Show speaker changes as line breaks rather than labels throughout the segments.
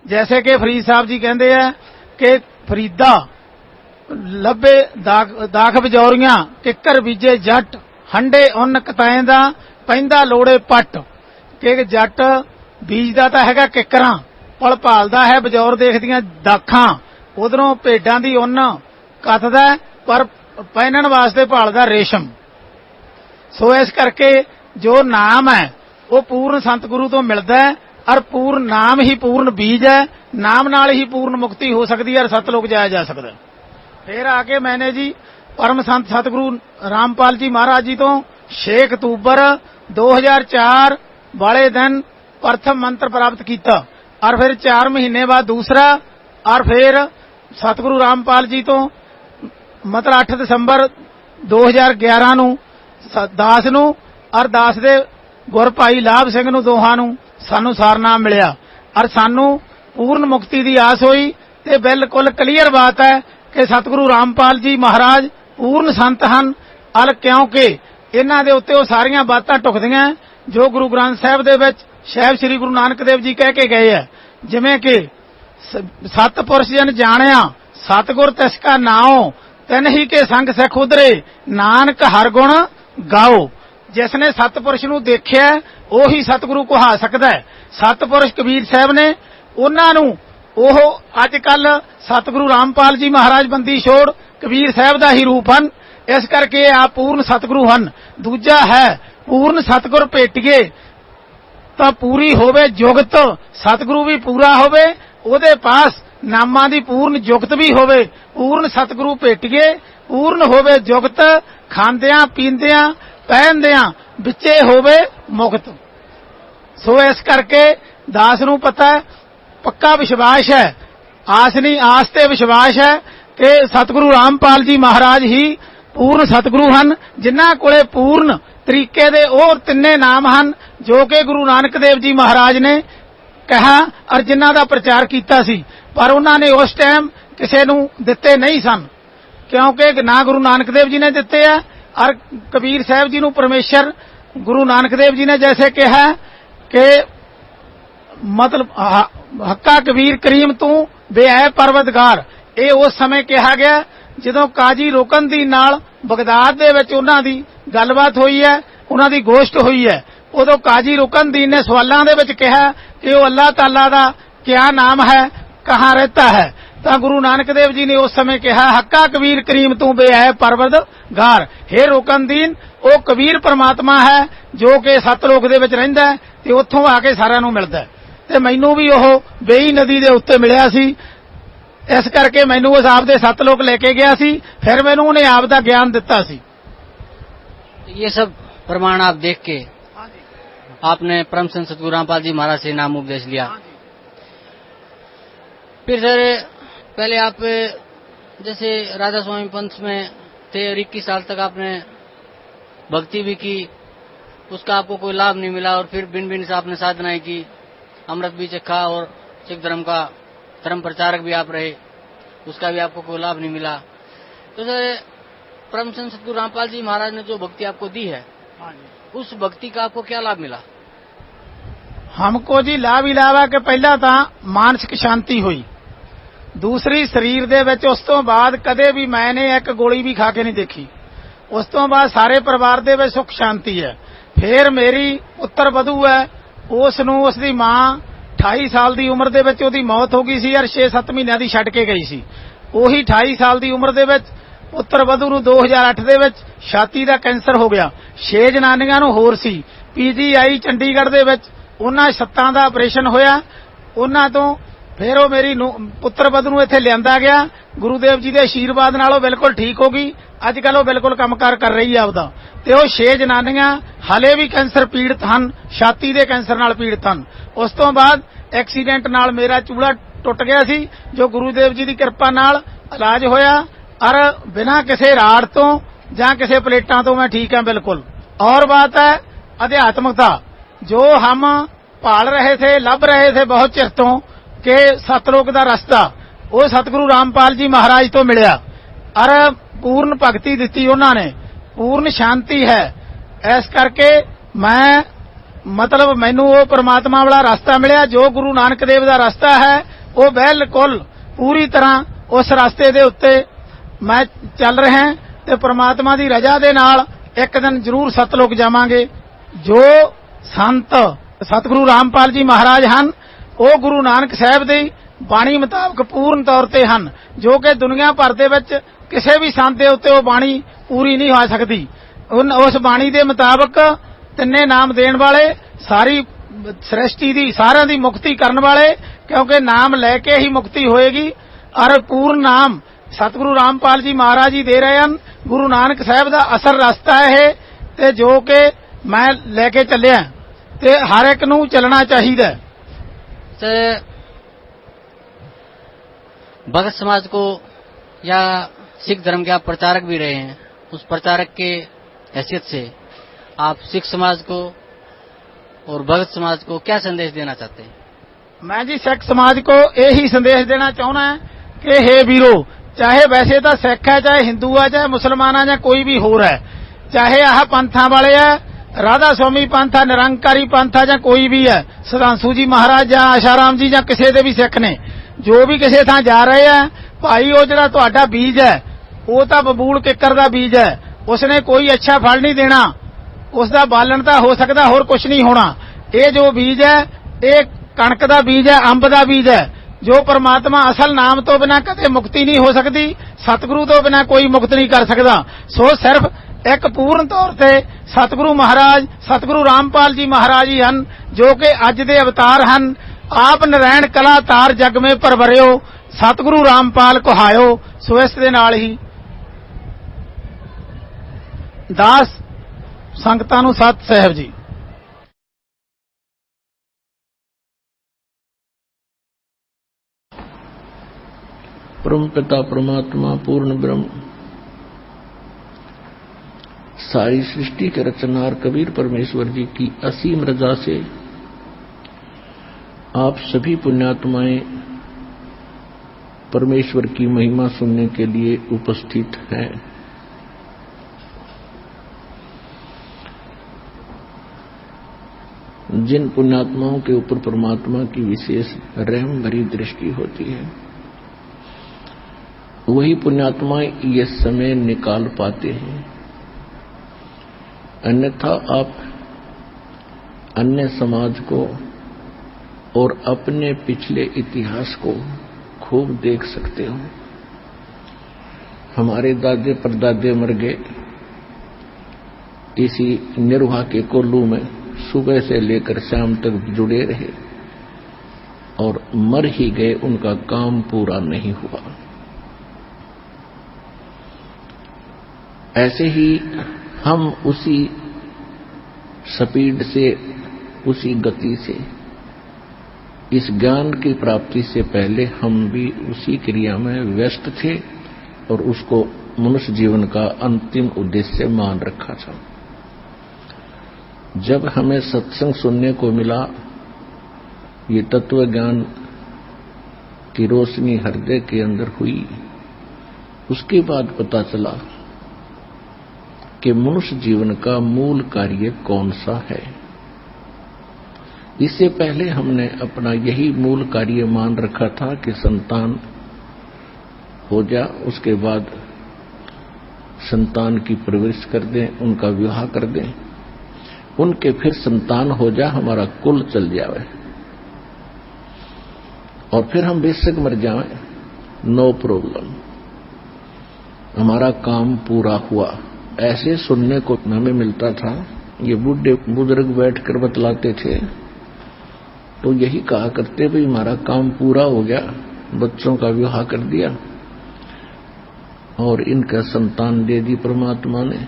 जैसे कि फरीद साहब जी कहते हैं कि फरीदा ਲੱਭੇ ਦਾਖ ਬਜੌਰੀਆਂ ਕਿੱਕਰ ਬੀਜੇ ਜੱਟ ਹੰਡੇ ਉਨ ਕਤਾਏ ਦਾ ਪੈਂਦਾ ਲੋੜੇ ਪੱਟ ਕਿ ਜੱਟ ਬੀਜਦਾ ਤਾਂ ਹੈਗਾ ਕਿੱਕਰਾਂ ਪਲ ਭਾਲਦਾ ਹੈ ਬਜੌਰ ਦੇਖਦੀਆਂ ਦਾਖਾਂ ਉਧਰੋਂ ਭੇਡਾਂ ਦੀ ਉਨ ਕੱਤਦਾ ਪਰ ਪਹਿਨਣ ਵਾਸਤੇ ਭਾਲਦਾ ਰੇਸ਼ਮ। ਸੋ ਇਸ ਕਰਕੇ ਜੋ ਨਾਮ ਹੈ ਉਹ ਪੂਰਨ ਸੰਤ ਗੁਰੂ ਤੋਂ ਮਿਲਦਾ ਹੈ और पूर्ण नाम ही पूर्ण बीज है, नाम नाल ही पूर्ण मुक्ति हो सकती है और सतलोक जाया जा सकता है। फिर आके मैंने जी परम संत सतगुरु रामपाल जी महाराज जी तो 6 अक्तूबर 2004 वाले दिन प्रथम मंत्र प्राप्त किया और फिर 4 महीने बाद दूसरा और फिर सतगुरु रामपाल जी तो मतलब 8 दिसंबर 2011 नूं दास नूं और दास दे गुर भाई लाभ सिंह नूं दोहां नूं सानू सारनाम मिलिया और सानू पूर्ण मुक्ति की आस हुई। ते बिल्कुल क्लीयर बात है कि सतगुरु रामपाल जी महाराज पूर्ण संत हन और क्योंकि इन्हां दे उत्ते ओह सारियां बातां टुकदियां जो गुरु ग्रंथ साहिब दे विच साहिब श्री गुरु नानक देव जी कह के गए है, जिवें कि सतपुरुष जन जाणिया सतगुर तिसका नाओ तिन ही के संग सिख उधरे नानक हर गुण गाओ। जिसने सतपुरुष नूं देखिया ਉਹੀ सतगुरु कहा सकता है। सतपुरुष कबीर साहब ने उन्होंने ओह अज कल सतगुरु रामपाल जी महाराज बंदी छोड़ कबीर साहब का ही रूप हैं, इस करके आप पूर्ण सतगुरु हैं। दूजा है पूर्ण सतगुर भेटिए तो पूरी होवे जुगत, सतगुरु भी पूरा होवे उहदे पास नामां दी पूर्ण जुगत भी होवे। पूर्ण सतगुरु भेटिए पूर्ण होवे जुगत, खांदियां पींदियां पहनदियां विचे होवे मुक्त। सो इस करके दास नूं पता है, पक्का विश्वास है, आस नहीं आस ते विश्वास है कि सतगुरु रामपाल जी महाराज ही पूर्ण सतगुरु हैं, जिन्हां कोले पूर्ण तरीके दे और तिन्ने नाम हैं जो कि गुरु नानक देव जी महाराज ने कहा और जिन्हां दा प्रचार कीता सी, पर उन्होंने उस टाइम किसी नूं दिते नहीं सन, क्योंकि ना गुरु नानक देव जी ने दिते है और कबीर साहब जी नूं परमेश्वर गुरु नानक देव जी ने जैसे कहा कि मतलब हक्का कबीर करीम तू बेऐब परवतगार, ये उस समय कहा गया जदों काजी रोकनदीन नाल बगदाद दे विच उन्हां दी गलबात हुई है, उन्हां दी गोश्त हुई है। उदों काजी रोकनदीन ने सवालां दे विच कहा कि वो अल्लाह ताला दा क्या नाम है, कहाँ रहता है, तो गुरु नानक देव जी ने उस समय कहा हक्का कबीर करीम तू बेऐब परवतगार, हे रोकनदीन वो कबीर परमात्मा है जो कि सतलोक दे विच रहिंदा है ते उत्थों आके सारिआं नूं मिलदा है। ते मैनूं भी ओह बेई नदी दे उत्ते मिलिया सी, इस करके मैनूं उस आप दे सतलोक लेके गया सी, फिर मैनूं उहने आप दा ज्ञान दिता सी।
ये सब प्रमाण आप देख के आपने परम संत सतगुरु रामपाल जी महाराज से नाम उपदेश लिया। फिर सर पहले आप जैसे राधा स्वामी पंथ में थे और 21 साल तक आपने भक्ति भी की, उसका आपको कोई लाभ नहीं मिला और फिर बिन बिन से आपने साधनाएं की, अमृत भी चखा और सिख धर्म का धर्म प्रचारक भी आप रहे, उसका भी आपको कोई लाभ नहीं मिला। तो सर परम संत सतगुरु रामपाल जी महाराज ने जो भक्ति आपको दी है उस भक्ति का आपको क्या लाभ मिला?
हमको जी लाभ ही लाभ है कि पहला तो मानसिक शांति हुई, दूसरी शरीर दे विच उस तो बाद कदे भी मैंने एक गोली भी खा के नहीं देखी, उस तो बाद सारे परिवार दे विच सुख शांति है। फिर मेरी पुत्र वधू है, उसनूं उसदी मां 28 साल की उम्र दे विच ओहदी मौत हो गई सी और 6-7 महीनों की छड्ड के गई सी। ਉਹੀ 28 साल की उम्र दे विच पुत्र वधू नूं 2008 दे विच छाती दा कैंसर हो गया। 6 जनानियां नूं होर सी PGI चंडीगढ़ दे विच उन्हां छत्तां दा आपरेशन होया, उन्हां तो फिर वो मेरी पुत्र वधू नूं इत्थे लिआंदा गया, गुरुदेव जी के आशीर्वाद नाल बिल्कुल ठीक हो गई, अजकल वो बिल्कुल कामकार कर रही है आपदा। ते वो 6 जनानियां हाले भी कैंसर पीड़ित हन, छाती दे कैंसर नाल पीड़ित हन। उस तो बाद एक्सीडेंट नाल मेरा चूड़ा टुट गया सी, जो गुरुदेव जी की कृपा नाल इलाज होया और बिना किसी राड़ तो जां किसी प्लेटां तो मैं ठीक हाँ बिल्कुल। और बात है अध्यात्मकता, जो हम भाल रहे थे, लभ रहे थे बहुत चिर तो कि सतलोक का रास्ता, वो सतगुरु रामपाल जी महाराज तो मिलिया और पूर्ण भगती दी उन्होंने, पूर्ण शांति है। इस करके मैं मतलब मैनू वो परमात्मा वाला रास्ता मिलिया जो गुरु नानक देव का रास्ता है, ਉਹ ਬਿਲਕੁਲ ਪੂਰੀ ਤਰ੍ਹਾਂ ਉਸ ਰਸਤੇ ਦੇ ਉੱਤੇ ਮੈਂ ਚੱਲ ਰਿਹਾ ਹਾਂ ਤੇ ਪ੍ਰਮਾਤਮਾ ਦੀ ਰਜ਼ਾ ਦੇ ਨਾਲ ਇੱਕ ਦਿਨ ਜ਼ਰੂਰ ਸਤਲੁਕ ਜਾਵਾਂਗੇ। ਜੋ ਸੰਤ ਸਤਿਗੁਰੂ ਰਾਮਪਾਲ ਜੀ ਮਹਾਰਾਜ ਹਨ ਉਹ ਗੁਰੂ ਨਾਨਕ ਸਾਹਿਬ ਦੀ ਬਾਣੀ ਮੁਤਾਬਕ ਪੂਰਨ ਤੌਰ ਤੇ ਹਨ, ਜੋ ਕਿ ਦੁਨੀਆ ਭਰ ਦੇ ਵਿੱਚ ਕਿਸੇ ਵੀ ਸੰਤ ਦੇ ਉੱਤੇ ਉਹ ਬਾਣੀ ਪੂਰੀ ਨਹੀਂ ਹੋ ਸਕਦੀ। ਉਸ ਬਾਣੀ ਦੇ ਮੁਤਾਬਕ ਤਿੰਨੇ ਨਾਮ ਦੇਣ ਵਾਲੇ, ਸਾਰੀ ਸ੍ਰਿਸ਼ਟੀ ਦੀ ਸਾਰਿਆਂ ਦੀ ਮੁਕਤੀ ਕਰਨ ਵਾਲੇ, क्योंकि नाम लेके ही मुक्ति होएगी। और पूर्ण नाम सतगुरु रामपाल जी महाराज जी दे रहे हैं। गुरु नानक साहब का असर रास्ता है ते जो कि मैं लेके चलिया ते हर एक नूं चलना चाहिए।
भगत समाज को या सिख धर्म के आप प्रचारक भी रहे हैं, उस प्रचारक के हैसियत से आप सिख समाज को और भगत समाज को क्या संदेश देना चाहते हैं?
मैं जी सिख समाज को यही संदेश देना चाहना है कि हे वीरो, चाहे वैसे तो सिख है, चाहे हिंदू है, चाहे मुसलमान है, या कोई भी होर है, चाहे आह पंथा वाले है, राधा स्वामी पंथ है, निरंकारी पंथ है, या कोई भी है, सुधांशु जी महाराज या आशाराम जी या किसी दे भी सिख ने, जो भी किसी थां जा रहे हैं, भाई वो जिहड़ा तुहाडा बीज है वो तो बबूल किकर दा बीज है, उसने कोई अच्छा फल नहीं देना, उसका बालन तो हो सकता, होर कुछ नहीं होना। ये जो बीज है ये कणक का बीज है, अंब का बीज है, जो परमात्मा असल नाम तो बिना कदे मुक्ति नहीं हो सकती, सतगुरु तो बिना कोई मुक्त नहीं कर सकता। सो सिर्फ एक पूर्ण तौर से सतगुरु महाराज सतगुरु रामपाल जी महाराज ही हैं, जो कि अज दे अवतार हैं। आप नारायण कला तार जग में परवरियो, सतगुरु रामपाल कहायो। सो इस दे नाल ही दास संगतां नूं सत साहिब जी।
परम पिता परमात्मा पूर्ण ब्रह्म, सारी सृष्टि के रचनार कबीर परमेश्वर जी की असीम रजा से आप सभी पुण्यात्माएं परमेश्वर की महिमा सुनने के लिए उपस्थित हैं। जिन पुण्यात्माओं के ऊपर परमात्मा की विशेष रहम भरी दृष्टि होती है, वही पुण्यात्माएं ये समय निकाल पाते हैं। अन्यथा आप अन्य समाज को और अपने पिछले इतिहास को खूब देख सकते हो। हमारे दादे परदादे मर गए इसी निर्वाह के कोल्लू में, सुबह से लेकर शाम तक जुड़े रहे और मर ही गए, उनका काम पूरा नहीं हुआ। ऐसे ही हम उसी स्पीड से, उसी गति से, इस ज्ञान की प्राप्ति से पहले हम भी उसी क्रिया में व्यस्त थे और उसको मनुष्य जीवन का अंतिम उद्देश्य मान रखा था। जब हमें सत्संग सुनने को मिला, ये तत्व ज्ञान की रोशनी हृदय के अंदर हुई, उसके बाद पता चला कि मनुष्य जीवन का मूल कार्य कौन सा है। इससे पहले हमने अपना यही मूल कार्य मान रखा था कि संतान हो जा, उसके बाद संतान की परवरिश कर दें, उनका विवाह कर दें, उनके फिर संतान हो जा, हमारा कुल चल जाए और फिर हम बेशक मर जाएं, नो प्रॉब्लम, हमारा काम पूरा हुआ। ऐसे सुनने को हमें मिलता था। ये बूढ़े बुजुर्ग बैठकर बतलाते थे तो यही कहा करते, भाई हमारा काम पूरा हो गया, बच्चों का विवाह कर दिया और इनका संतान दे दी परमात्मा ने,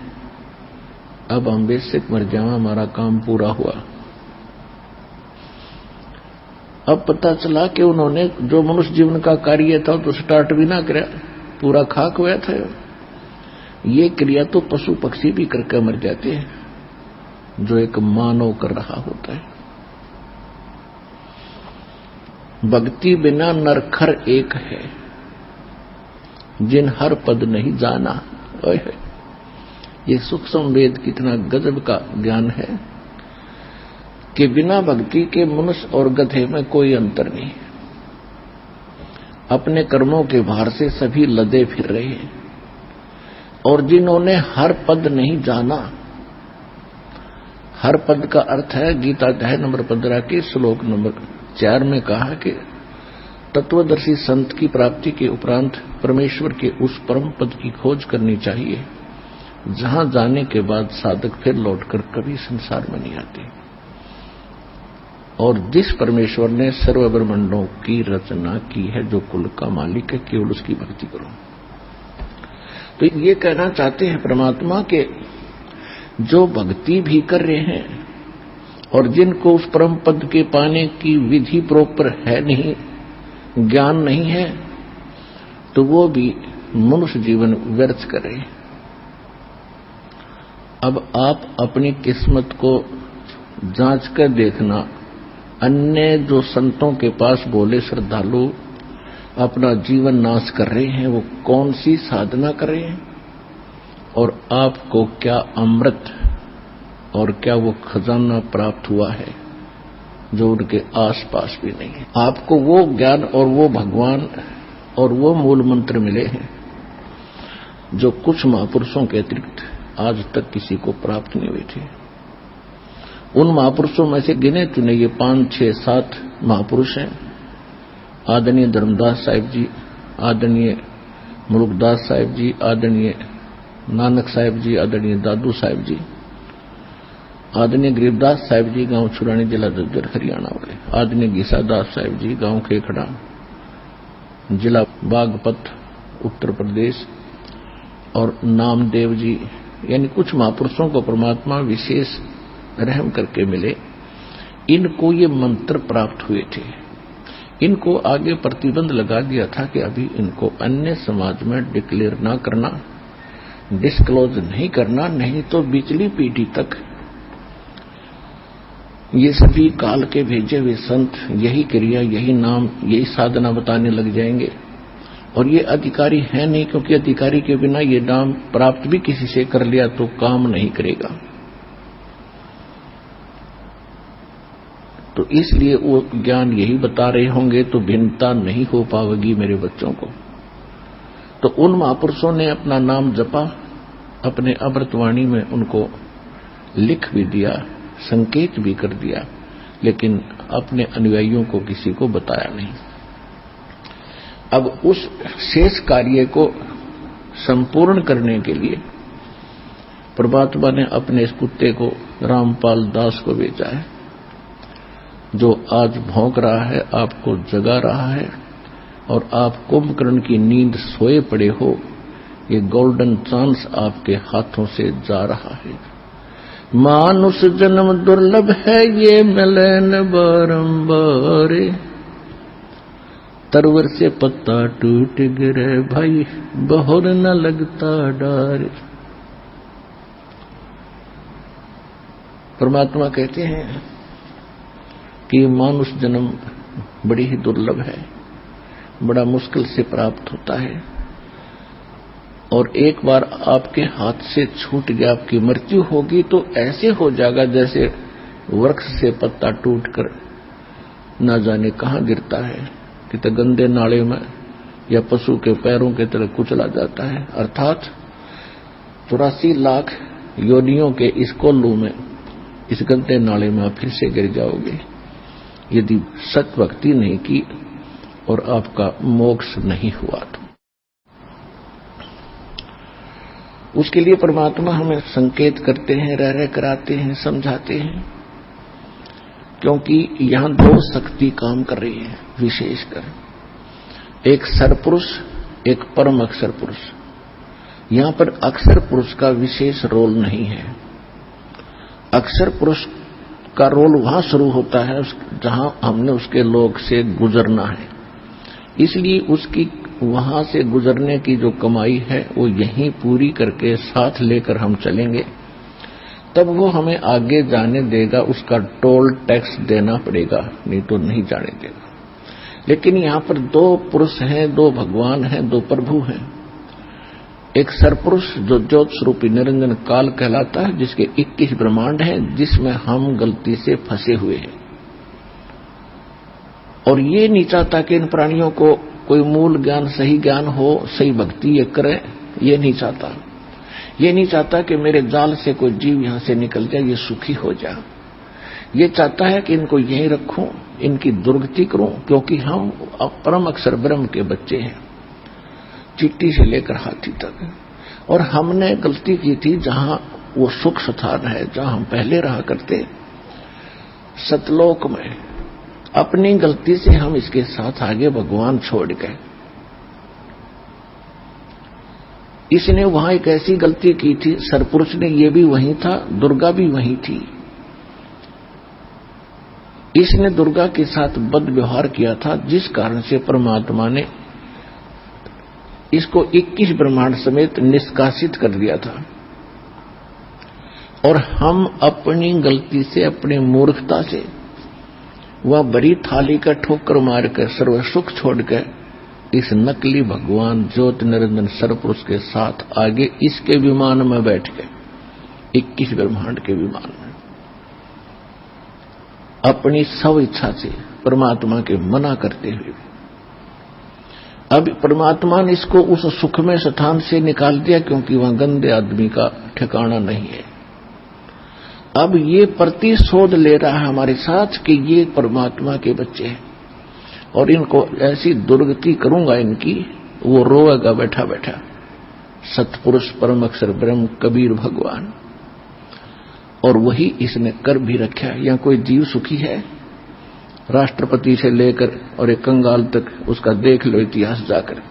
अब हम बेशक मर जाएं, हमारा काम पूरा हुआ। अब पता चला कि उन्होंने जो मनुष्य जीवन का कार्य था तो स्टार्ट भी ना किया, पूरा खाक हुआ था। ये क्रिया तो पशु पक्षी भी करके मर जाते हैं, जो एक मानव कर रहा होता है। भक्ति बिना नरखर एक है, जिन हर पद नहीं जाना। ये सूक्ष्म वेद कितना गजब का ज्ञान है कि बिना भक्ति के मनुष्य और गधे में कोई अंतर नहीं। अपने कर्मों के भार से सभी लदे फिर रहे हैं। और जिन्होंने हर पद नहीं जाना, हर पद का अर्थ है गीता अध्याय नंबर 15 के श्लोक नंबर 4 में कहा कि तत्वदर्शी संत की प्राप्ति के उपरांत परमेश्वर के उस परम पद की खोज करनी चाहिए जहां जाने के बाद साधक फिर लौटकर कभी संसार में नहीं आते। और जिस परमेश्वर ने सर्व ब्रह्मांडों की रचना की है, जो कुल का मालिक है, केवल उसकी भक्ति करो। तो ये कहना चाहते हैं परमात्मा के जो भक्ति भी कर रहे हैं और जिनको उस परम पद के पाने की विधि प्रॉपर है नहीं, ज्ञान नहीं है, तो वो भी मनुष्य जीवन व्यर्थ कर रहे हैं। अब आप अपनी किस्मत को जांच कर देखना, अन्य जो संतों के पास बोले श्रद्धालु अपना जीवन नाश कर रहे हैं, वो कौन सी साधना कर रहे हैं और आपको क्या अमृत और क्या वो खजाना प्राप्त हुआ है जो उनके आसपास भी नहीं है। आपको वो ज्ञान और वो भगवान और वो मूल मंत्र मिले हैं जो कुछ महापुरुषों के अतिरिक्त आज तक किसी को प्राप्त नहीं हुए थे। उन महापुरुषों में से गिने चुने ये 5, 6, 7 महापुरुष हैं। आदरणीय धर्मदास साहिब जी, आदरणीय मुलुकदास साहिब जी, आदरणीय नानक साहिब जी, आदरणीय दादू साहिब जी, आदरणीय गरीबदास साहिब जी गांव छुरानी जिला दद्दर हरियाणा वाले, आदरणीय गीसादास साहिब जी गांव खेखड़ा जिला बागपत उत्तर प्रदेश, और नामदेव जी, यानी कुछ महापुरुषों को परमात्मा विशेष रहम करके मिले। इनको ये मंत्र प्राप्त हुए थे। इनको आगे प्रतिबंध लगा दिया था कि अभी इनको अन्य समाज में डिक्लेयर ना करना, डिस्क्लोज नहीं करना, नहीं तो पिछली पीढ़ी तक ये सभी काल के भेजे हुए संत यही क्रिया, यही नाम, यही साधना बताने लग जाएंगे। और ये अधिकारी है नहीं, क्योंकि अधिकारी के बिना ये नाम प्राप्त भी किसी से कर लिया तो काम नहीं करेगा। तो इसलिए वो ज्ञान यही बता रहे होंगे, तो भिन्नता नहीं हो पाएगी मेरे बच्चों को। तो उन महापुरुषों ने अपना नाम जपा, अपने अमृतवाणी में उनको लिख भी दिया, संकेत भी कर दिया, लेकिन अपने अनुयायियों को किसी को बताया नहीं। अब उस शेष कार्य को संपूर्ण करने के लिए परमात्मा ने अपने इस कुत्ते को रामपाल दास को भेजा है, जो आज भौंक रहा है, आपको जगा रहा है, और आप कुंभकर्ण की नींद सोए पड़े हो। ये गोल्डन चांस आपके हाथों से जा रहा है। मानुष जन्म दुर्लभ है, ये मिले न बारंबार, तरवर से पत्ता टूट गिरे भाई, बहोर न लगता डार। परमात्मा कहते हैं कि मानुष जन्म बड़ी ही दुर्लभ है, बड़ा मुश्किल से प्राप्त होता है, और एक बार आपके हाथ से छूट गया, आपकी मृत्यु होगी तो ऐसे हो जाएगा जैसे वृक्ष से पत्ता टूटकर न जाने कहां गिरता है, कि तो गंदे नाले में या पशु के पैरों के तरह कुचला जाता है। अर्थात 84 लाख योनियों के इस कोल्लू में, इस गंदे नाले में आप फिर से गिर जाओगे, यदि सत भक्ति नहीं की और आपका मोक्ष नहीं हुआ तो। उसके लिए परमात्मा हमें संकेत करते हैं, रह रह कराते हैं, समझाते हैं, क्योंकि यहां 2 शक्ति काम कर रही है विशेषकर, एक सरपुरुष, एक परम अक्षर पुरुष। यहां पर अक्षर पुरुष का विशेष रोल नहीं है। अक्षर पुरुष का रोल वहां शुरू होता है जहां हमने उसके लोक से गुजरना है, इसलिए उसकी वहां से गुजरने की जो कमाई है वो यहीं पूरी करके साथ लेकर हम चलेंगे, तब वो हमें आगे जाने देगा। उसका टोल टैक्स देना पड़ेगा, नहीं तो नहीं जाने देगा। लेकिन यहां पर 2 पुरुष हैं, 2 भगवान हैं, 2 प्रभु हैं। एक सरपुरुष जो ज्योत स्वरूपी निरंजन काल कहलाता है, जिसके 21 ब्रह्मांड हैं, जिसमें हम गलती से फंसे हुए हैं, और ये नहीं चाहता कि इन प्राणियों को कोई मूल ज्ञान, सही ज्ञान हो, सही भक्ति ये करे, ये नहीं चाहता। ये नहीं चाहता कि मेरे जाल से कोई जीव यहां से निकल जाए, ये सुखी हो जाए। ये चाहता है कि इनको यहीं रखूं, इनकी दुर्गति करूं, क्योंकि हम परम अक्षर ब्रह्म के बच्चे हैं, चींटी से लेकर हाथी तक। और हमने गलती की थी, जहां वो सुख स्थान है, जहां हम पहले रहा करते, सतलोक में, अपनी गलती से हम इसके साथ आगे भगवान छोड़ गए। इसने वहां एक ऐसी गलती की थी, सरपुरुष ने, ये भी वहीं था, दुर्गा भी वहीं थी। इसने दुर्गा के साथ बद व्यवहार किया था, जिस कारण से परमात्मा ने इसको 21 ब्रह्मांड समेत निष्कासित कर दिया था। और हम अपनी गलती से, अपनी मूर्खता से, वह बड़ी थाली का ठोकर मारकर सर्व सुख छोड़कर इस नकली भगवान ज्योति निरंजन सरपुरुष के साथ आगे इसके विमान में बैठ गए, 21 ब्रह्मांड के विमान में, अपनी स्व इच्छा से, परमात्मा के मना करते हुए। अब परमात्मा ने इसको उस सुखमय स्थान से निकाल दिया, क्योंकि वहां गंदे आदमी का ठिकाना नहीं है। अब ये प्रतिशोध ले रहा है हमारे साथ कि ये परमात्मा के बच्चे हैं और इनको ऐसी दुर्गति करूंगा इनकी, वो रोएगा बैठा बैठा। सतपुरुष परम अक्षर ब्रह्म कबीर भगवान, और वही इसने कर भी रखा है। यहां कोई जीव सुखी है? राष्ट्रपति से लेकर और एक कंगाल तक उसका देख लो इतिहास जाकर।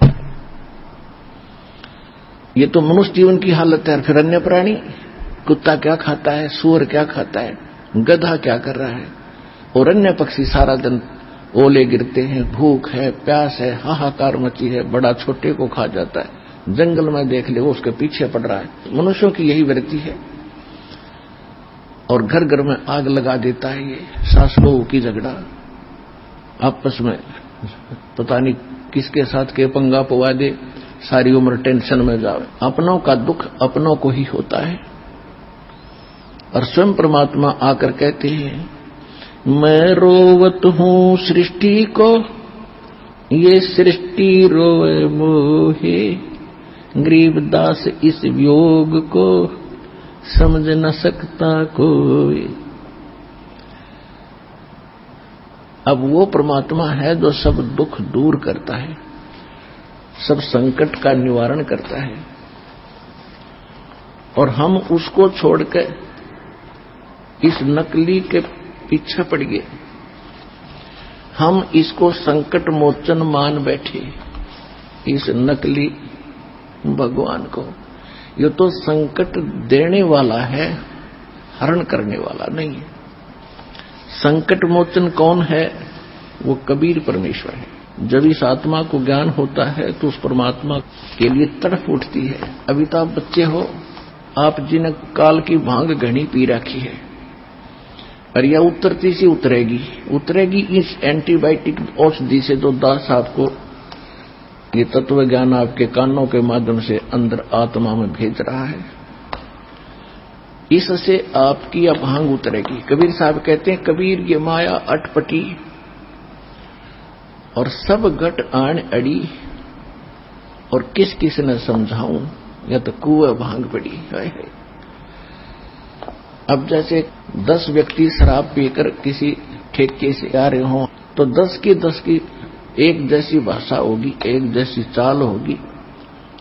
ये तो मनुष्य जीवन की हालत है। फिर अन्य प्राणी, कुत्ता क्या खाता है, सूअर क्या खाता है, गधा क्या कर रहा है, और अन्य पक्षी सारा दिन ओले गिरते हैं, भूख है, प्यास है, हाहाकार मची है, बड़ा छोटे को खा जाता है, जंगल में देख ले वो उसके पीछे पड़ रहा है। मनुष्यों की यही वृत्ति है। और घर घर में आग लगा देता है ये सास बहू की झगड़ा, आपस में पता नहीं किसके साथ के पंगा पवा दे, सारी उम्र टेंशन में जावे। अपनों का दुख अपनों को ही होता है। और स्वयं परमात्मा आकर कहते हैं, मैं रोवत हूं सृष्टि को, ये सृष्टि रोए मोहे, गरीबदास इस वियोग को समझ न सकता कोई। अब वो परमात्मा है जो सब दुख दूर करता है, सब संकट का निवारण करता है, और हम उसको छोड़कर इस नकली के पीछे पड़ गए। हम इसको संकट मोचन मान बैठे, इस नकली भगवान को। ये तो संकट देने वाला है, हरण करने वाला नहीं है। संकट मोचन कौन है? वो कबीर परमेश्वर है। जब इस आत्मा को ज्ञान होता है तो उस परमात्मा के लिए तड़प उठती है। अभी तो आप बच्चे हो, आप जिन काल की भांग घनी पी रखी है, और यह उतरती सी उतरेगी इस एंटीबायोटिक औषधि से जो दास आपको ये तत्व ज्ञान आपके कानों के माध्यम से अंदर आत्मा में भेज रहा है, इससे आपकी यह भांग उतरेगी। कबीर साहब कहते हैं, कबीर ये माया अटपटी और सब घट आन अड़ी, और किस किस ने समझाऊं, या तो कुएं भांग पड़ी है। अब जैसे 10 व्यक्ति शराब पीकर किसी ठेके से आ रहे हों, तो 10 की एक जैसी भाषा होगी, एक जैसी चाल होगी,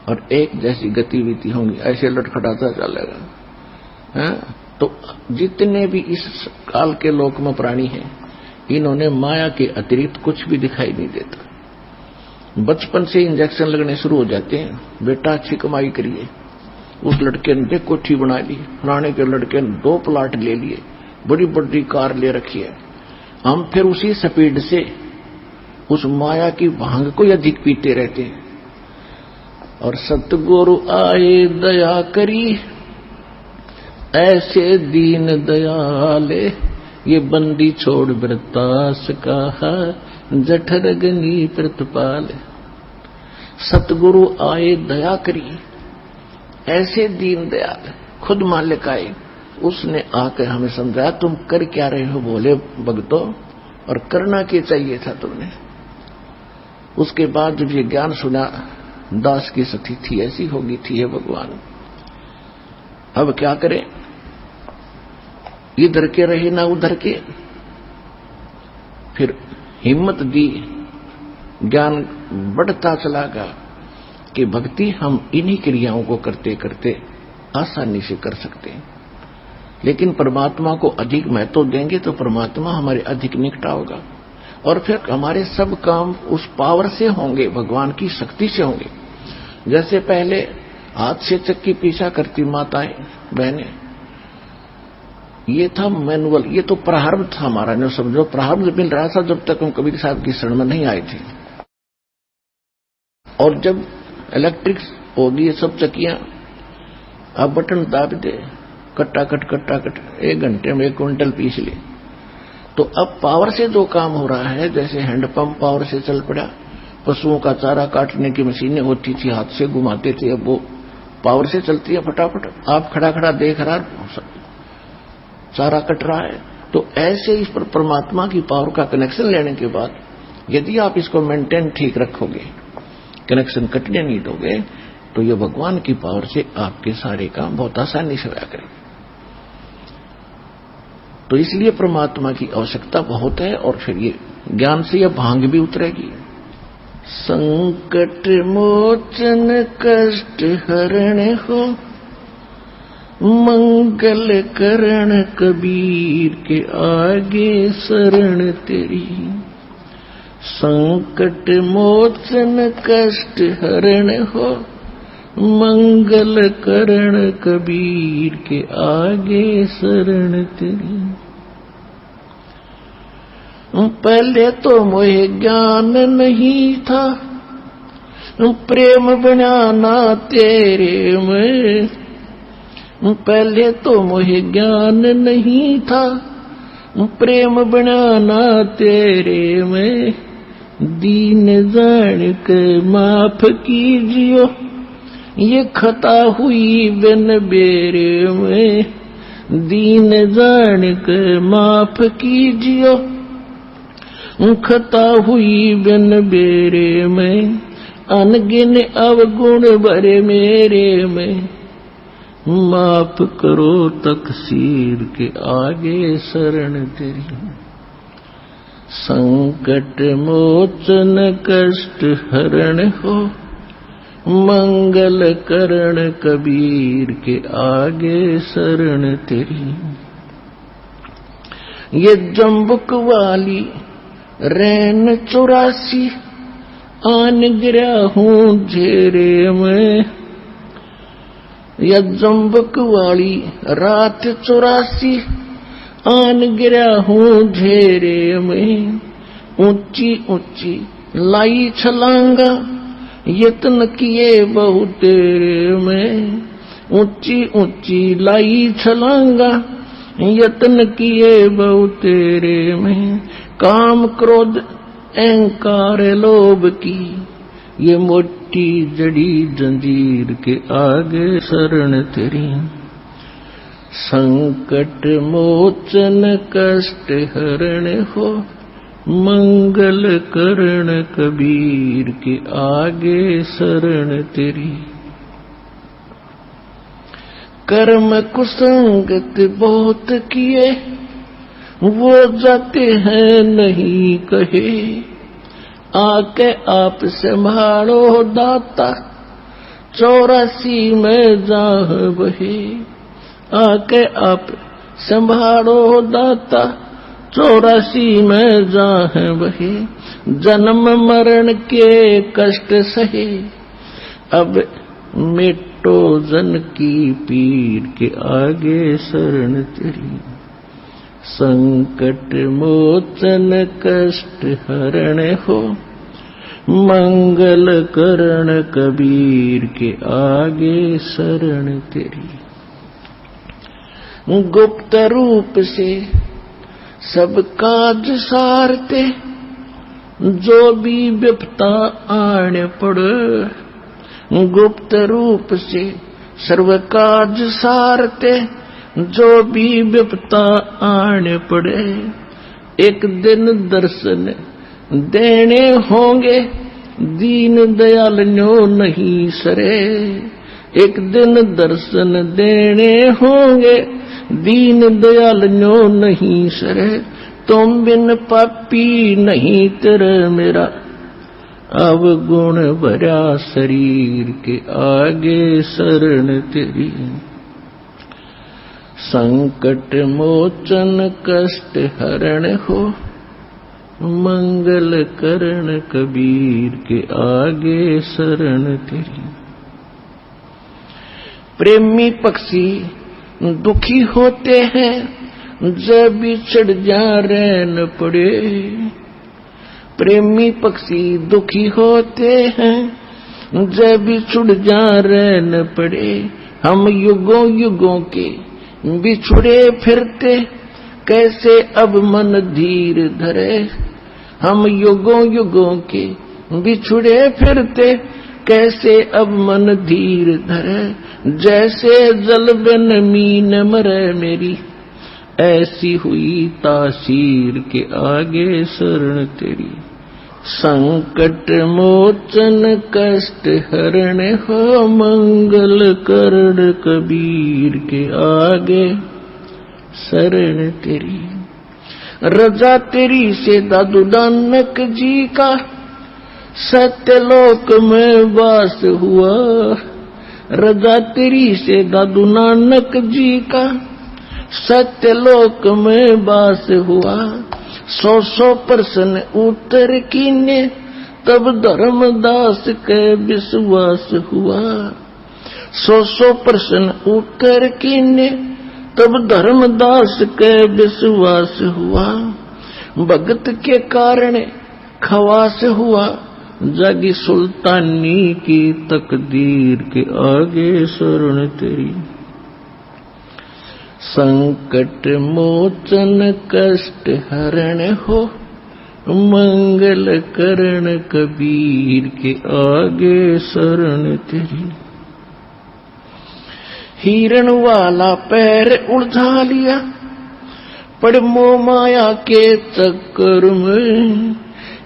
और एक जैसी गतिविधि होंगी, ऐसे लटखटाता चलेगा। तो जितने भी इस काल के लोक में प्राणी हैं, इन्होंने माया के अतिरिक्त कुछ भी दिखाई नहीं देता। बचपन से इंजेक्शन लगने शुरू हो जाते हैं, बेटा अच्छी कमाई करिए, उस लड़के ने कोठी बना ली, फलाने के लड़के ने 2 प्लाट ले लिए, बड़ी बड़ी कार ले रखी है। हम फिर उसी स्पीड से उस माया की भांग को अधिक पीते रहते हैं। और सतगुरु आए दया करी, ऐसे दीन दयाले, ये बंदी छोड़ वृतास कहा, जठर गनी प्रतिपाल। सतगुरु आए दया करी, ऐसे दीन दयाल, खुद मालिक आए, उसने आकर हमें समझाया, तुम कर क्या रहे हो बोले भगतों, और करना क्या चाहिए था तुमने। उसके बाद जब ये ज्ञान सुना, दास की सती थी ऐसी होगी थी, है भगवान, अब क्या करें, इधर के रहे ना उधर के। फिर हिम्मत दी, ज्ञान बढ़ता चला गया कि भक्ति हम इन्हीं क्रियाओं को करते करते आसानी से कर सकते हैं, लेकिन परमात्मा को अधिक महत्व देंगे तो परमात्मा हमारे अधिक निकट होगा, और फिर हमारे सब काम उस पावर से होंगे, भगवान की शक्ति से होंगे। जैसे पहले हाथ से चक्की पीछा करती माताएं बहनें, ये था मैनुअल, ये तो प्रारब्ध था हमारा, जो समझो प्रारब्ध मिल रहा था जब तक हम कबीर साहब की शरण में नहीं आए थे। और जब इलेक्ट्रिक होगी सब चक्कियां, अब बटन दाब दे, कट्टा कट 1 घंटे में 1 क्विंटल पीस ले। तो अब पावर से जो काम हो रहा है, जैसे हैंडपंप पावर से चल पड़ा, पशुओं का चारा काटने की मशीनें होती थी, हाथ से घुमाते थे, अब वो पावर से चलती है फटाफट, आप खड़ा खड़ा देख रहा, चारा कट रहा है। तो ऐसे इस पर परमात्मा की पावर का कनेक्शन लेने के बाद यदि आप इसको मेंटेन ठीक रखोगे, कनेक्शन कटने नहीं दोगे, तो ये भगवान की पावर से आपके सारे काम बहुत आसानी से होया करेंगे। तो इसलिए परमात्मा की आवश्यकता बहुत है, और फिर ये ज्ञान से यह भांग भी उतरेगी। संकट मोचन कष्ट हरण हो, मंगल करण कबीर के आगे शरण तेरी। संकट मोचन कष्ट हरण हो, मंगल करण कबीर के आगे शरण तेरी। पहले तो मोहे ज्ञान नहीं था, प्रेम बनाना तेरे में। पहले तो मोहे ज्ञान नहीं था, प्रेम बनाना तेरे में। दीन जान के माफ कीजियो, ये खता हुई बिन बेरे में। दीन जान के माफ कीजियो, खता हुई बिन बेरे में। अनगिन अवगुण भरे मेरे में, माफ करो तकसीर के आगे शरण तेरी। संकट मोचन कष्ट हरण हो, मंगल करण कबीर के आगे शरण तेरी। ये जम्बुक वाली रैन 84 आन गिरा हूँ झेरे में। या जम्बुक वाली रात 84 आन गिरा हूँ झेरे में। ऊंची ऊंची लाई छलांगा, यत्न किए बहुत तेरे में। ऊंची ऊंची लाई छलांगा, यत्न किए बहुत तेरे में। काम क्रोध अहंकार लोभ की, ये मोटी जड़ी जंजीर के आगे शरण तेरी। संकट मोचन कष्ट हरण हो, मंगल करण कबीर के आगे शरण तेरी। कर्म कुसंगत बहुत किए, वो जाते हैं नहीं कहे। आके आप संभालो दाता, 84 में जाह बहे। आके आप संभालो दाता, 84 में जाह बहे। जन्म मरण के कष्ट सहे, अब मिटो जन की पीर के आगे शरण तेरी। संकट मोचन कष्ट हरण हो, मंगल करण कबीर के आगे शरण तेरी। गुप्त रूप से सब काज सारते, जो भी विपता आने पड़। गुप्त रूप से सर्व काज सारते, जो भी विपता आने पड़े। एक दिन दर्शन देने होंगे, दीन दयाल न्यो नहीं सरे, एक दिन दर्शन देने होंगे, दीन दयाल न्यो नहीं सरे, तुम बिन पापी नहीं तेरे मेरा, अब गुण भरा शरीर के आगे शरण तेरी। संकट मोचन कष्ट हरण हो, मंगल करण कबीर के आगे शरण तेरी। प्रेमी पक्षी दुखी होते हैं, जब बिछड़ जा रहन पड़े, प्रेमी पक्षी दुखी होते हैं, जब बिछुड़ जा रहन पड़े। हम युगों युगों के बिछुड़े फिरते, कैसे अब मन धीर धरे, हम युगों युगों के बिछुड़े फिरते, कैसे अब मन धीर धरे। जैसे जल बिन मीन मरे मेरी, ऐसी हुई तासीर के आगे शरण तेरी। संकट मोचन कष्ट हरण हो, मंगल करण कबीर के आगे शरण तेरी। रजा तेरी से दादू नानक जी का, सत्यलोक में वास हुआ। रजा तेरी से दादू नानक जी का, सत्यलोक में वास हुआ। 100 प्रश्न उत्तर कीने, तब धर्मदास के विश्वास हुआ। 100 प्रश्न उत्तर कीने, तब धर्मदास के विश्वास हुआ। भगत के कारण खवास हुआ, जागी सुल्तानी की तकदीर के आगे शरण तेरी। संकट मोचन कष्ट हरण हो, मंगल करण कबीर के आगे शरण तेरी। हिरण वाला पैर उलझा लिया, पड़ मोह माया के चक्कर में।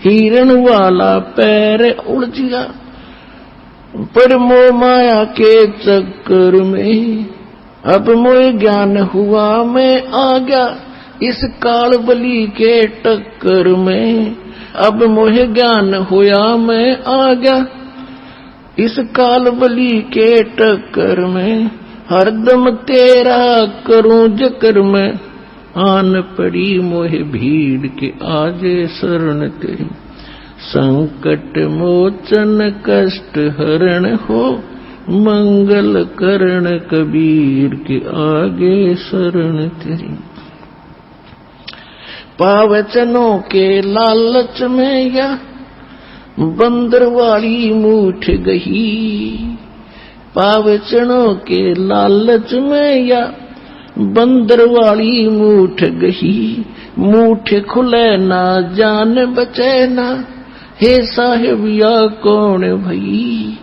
हिरण वाला पैर उलझिया, पड़ मोह माया के चक्कर में। अब मोह ज्ञान हुआ मैं आ गया, इस काल बली के टक्कर में। अब मोह ज्ञान हुआ मैं आ गया, इस काल बली के टक्कर में। हरदम तेरा करूं जिक्र में, आन पड़ी मोह भीड़ के आगे शरण तेरी। संकट मोचन कष्ट हरण हो, मंगल करण कबीर के आगे शरण तेरी। पावचनों के लालच में या बंदर वाली मूठ गही। पावचनों के लालच में या बंदर वाली मूठ गही। मूठ खुले ना जान बचे ना, हे साहिब या कौन भई।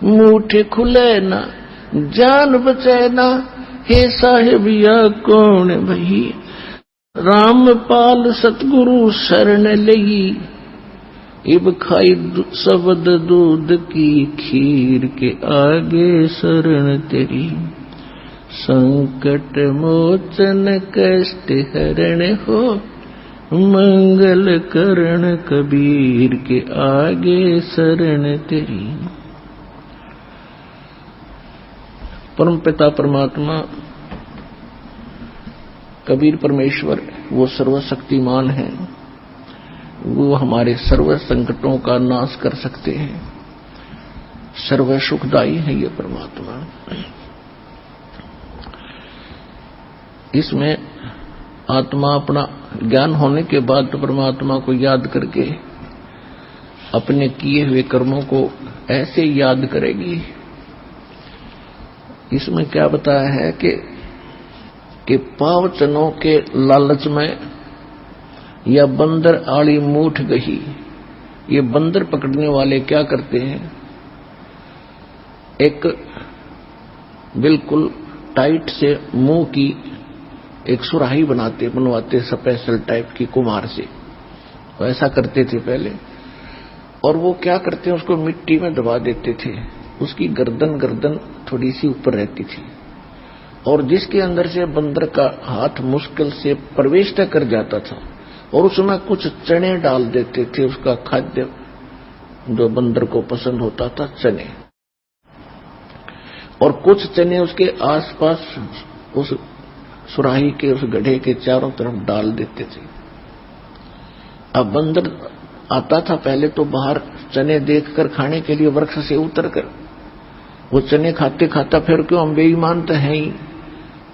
मूठ खुले ना जान बचे ना, हे साहिब या कौन भई। रामपाल सतगुरु शरण लगी, इब खाई शब्द दूध की खीर के आगे शरण तेरी। संकट मोचन कष्ट हरण हो, मंगल करण कबीर के आगे शरण तेरी। परम पिता परमात्मा कबीर परमेश्वर वो सर्वशक्तिमान है, वो हमारे सर्व संकटों का नाश कर सकते हैं। सर्व सुखदायी है ये परमात्मा। इसमें आत्मा अपना ज्ञान होने के बाद तो परमात्मा को याद करके अपने किए हुए कर्मों को ऐसे याद करेगी। इसमें क्या बताया है कि पावचनों के लालच में या बंदर आड़ी मूठ गही। ये बंदर पकड़ने वाले क्या करते हैं, एक बिल्कुल टाइट से मुंह की एक सुराही बनवाते स्पेशल टाइप की कुम्हार से। तो ऐसा करते थे पहले, और वो क्या करते हैं, उसको मिट्टी में दबा देते थे। उसकी गर्दन थोड़ी सी ऊपर रहती थी, और जिसके अंदर से बंदर का हाथ मुश्किल से प्रवेश कर जाता था, और उसमें कुछ चने डाल देते थे। उसका खाद्य जो बंदर को पसंद होता था, चने, और कुछ चने उसके आसपास उस सुराही के उस गड्ढे के चारों तरफ डाल देते थे। अब बंदर आता था पहले तो बाहर चने देखकर खाने के लिए वृक्ष से उतरकर, वो चने खाते खाता, फिर क्यों हम बेईमान तो हैं ही,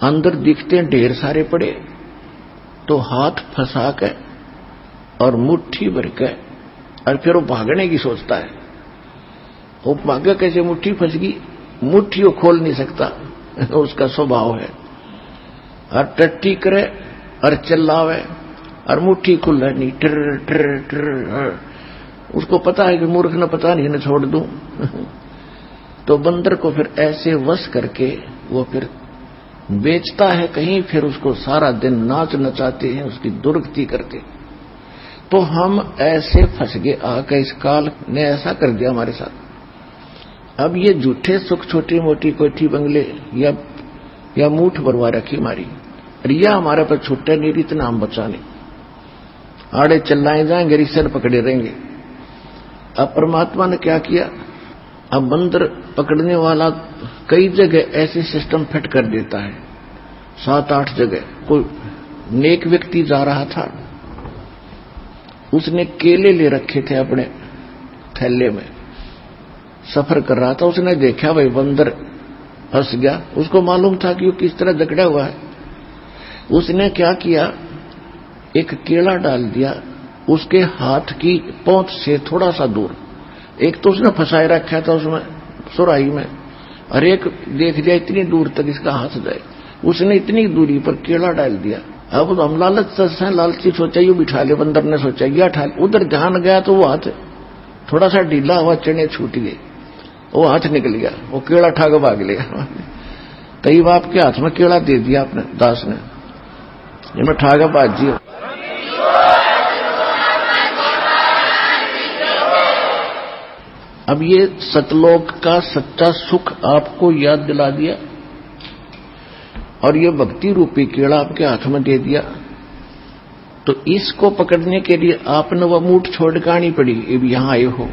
अंदर दिखते हैं ढेर सारे पड़े, तो हाथ फंसा के और मुट्ठी भर के, और फिर वो भागने की सोचता है। वो भागा कैसे, मुट्ठी फंस गई, मुट्ठी वो खोल नहीं सकता, उसका स्वभाव है, और टट्टी करे और चिल्लावे और मुट्ठी खुल नहीं, टर टर टर। उसको पता है कि मूर्ख न पता नहीं न छोड़ दूं। तो बंदर को फिर ऐसे वश करके वो फिर बेचता है कहीं, फिर उसको सारा दिन नाच नचाते हैं, उसकी दुर्गति करते। तो हम ऐसे फंस गए आके, इस काल ने ऐसा कर दिया हमारे साथ। अब ये झूठे सुख, छोटी मोटी कोठी बंगले या मूठ भरवा रखी हमारी, रिया हमारे पर छुट्टे नहीं, इतना हम बचा नहीं, आड़े चिल्लाए जाएंगे, रिश्ते पकड़े रहेंगे। अब परमात्मा ने क्या किया, अब बंदर पकड़ने वाला कई जगह ऐसे सिस्टम फिट कर देता है, 7-8 जगह। कोई नेक व्यक्ति जा रहा था, उसने केले ले रखे थे अपने थैले में, सफर कर रहा था, उसने देखा भाई बंदर फंस गया, उसको मालूम था कि वो किस तरह जकड़ा हुआ है। उसने क्या किया, एक केला डाल दिया उसके हाथ की पहुंच से थोड़ा सा दूर। एक तो उसने फंसाए रखा था उसमें सुराही में, और एक देख लिया इतनी दूर तक इसका हाथ जाए, उसने इतनी दूरी पर केला डाल दिया। अब हम लालची सोचा ये बिठा ले, बंदर ने सोचा यह ठा, उधर ध्यान गया तो वो हाथ थोड़ा सा ढीला हुआ, चने छूट गए, वो हाथ निकल गया, वो केला ठा के भाग लिया। कई बाप के हाथ में केला दे दिया अपने दास ने, ये मैं ठा के भाग जी। अब ये सतलोक का सच्चा सुख आपको याद दिला दिया, और ये भक्ति रूपी केड़ा आपके हाथ में दे दिया। तो इसको पकड़ने के लिए आपने वह मूठ छोड़ के आनी पड़ी। अब यहां आए हो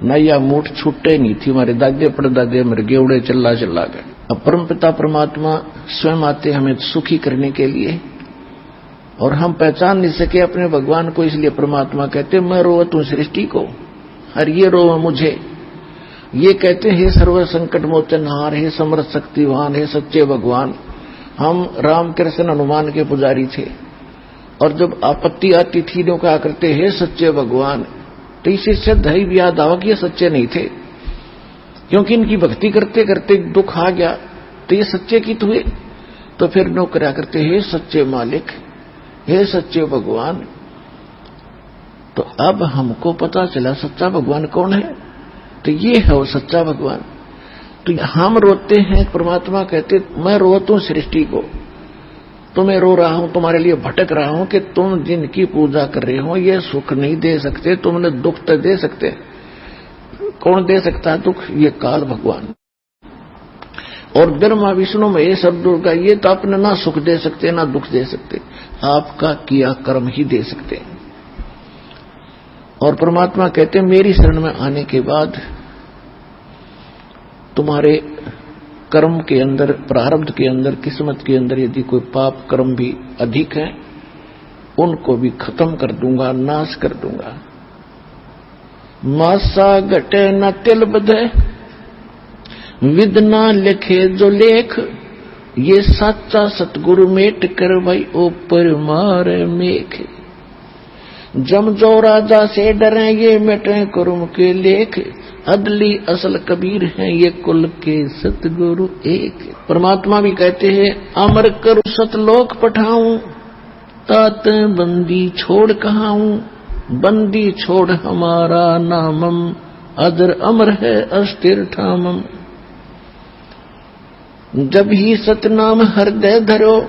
न, यह मूठ छूटे नहीं थी, हमारे दादे परदादे मर गए, उड़े चिल्ला चिल्ला गए। अब परमपिता परमात्मा स्वयं आते हमें सुखी करने के लिए, और हम पहचान नहीं सके अपने भगवान को, इसलिए परमात्मा कहते मैं रोवत हूं सृष्टि को, और ये रोव मुझे। ये कहते हे सर्व संकट मोचनहार, हे समर्थ शक्तिवान, हे सच्चे भगवान। हम राम कृष्ण हनुमान के पुजारी थे, और जब आपत्ति आती थी तो क्या करते, हे सच्चे भगवान। तो इसे सिद्ध है भी याद आवा कि ये सच्चे नहीं थे, क्योंकि इनकी भक्ति करते करते दुख आ गया, तो ये सच्चे कित हुए। तो फिर नो क्या करते, हे सच्चे मालिक, हे सच्चे भगवान। तो अब हमको पता चला सच्चा भगवान कौन है, तो ये है वो सच्चा भगवान। तो हम रोते हैं, परमात्मा कहते मैं रोता हूं सृष्टि को, तो मैं रो रहा हूं, तुम्हारे लिए भटक रहा हूं कि तुम जिनकी पूजा कर रहे हो ये सुख नहीं दे सकते, तुमने दुख तो दे सकते। कौन दे सकता है दुख, ये काल भगवान। और ब्रह्मा विष्णु महेश सब दुर्गा, ये तो अपने ना सुख दे सकते ना दुख दे सकते, आपका किया कर्म ही दे सकते। और परमात्मा कहते मेरी शरण में आने के बाद तुम्हारे कर्म के अंदर, प्रारब्ध के अंदर, किस्मत के अंदर यदि कोई पाप कर्म भी अधिक है, उनको भी खत्म कर दूंगा, नाश कर दूंगा। मासा घटे न तिल बधे, विद ना लिखे जो लेख, ये सच्चा सतगुरु मेट कर भाई ऊपर मारे मेख। जम जो राजा से डरे ये मिटे कुरुम के लेख, अदली असल कबीर हैं ये कुल के सतगुरु एक। परमात्मा भी कहते हैं अमर करू सतलोक पठाऊं, तात बंदी छोड़ कहाऊं, बंदी छोड़ हमारा नामम, अदर अमर है अस्थिर ठामम। जब ही सतनाम हृदय धरो,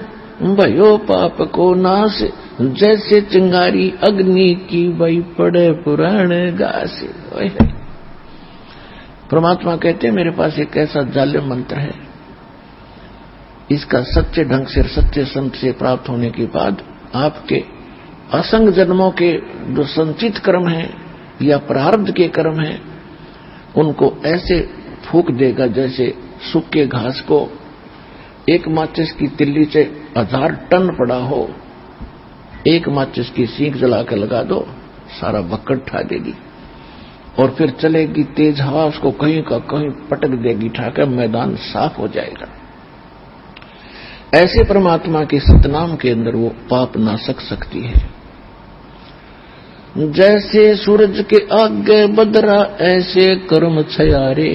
भयो पाप को नाश, जैसे चिंगारी अग्नि की वही पड़े पुराण गासे। परमात्मा कहते हैं मेरे पास एक ऐसा जालिम मंत्र है, इसका सच्चे ढंग से सच्चे संत से प्राप्त होने के बाद आपके असंग जन्मों के जो संचित कर्म हैं या प्रारब्ध के कर्म हैं उनको ऐसे फूंक देगा जैसे सूखे घास को एक माचिस की तिल्ली से 1000 टन पड़ा हो, एक माचिस की सीख जला के लगा दो, सारा बक्कड़ ठा देगी और फिर चलेगी तेज हवा, उसको कहीं का कहीं पटक देगी, ठाकर मैदान साफ हो जाएगा। ऐसे परमात्मा के सतनाम के अंदर वो पाप नाशक शक्ति है। जैसे सूरज के आगे बदरा ऐसे कर्म छयारे,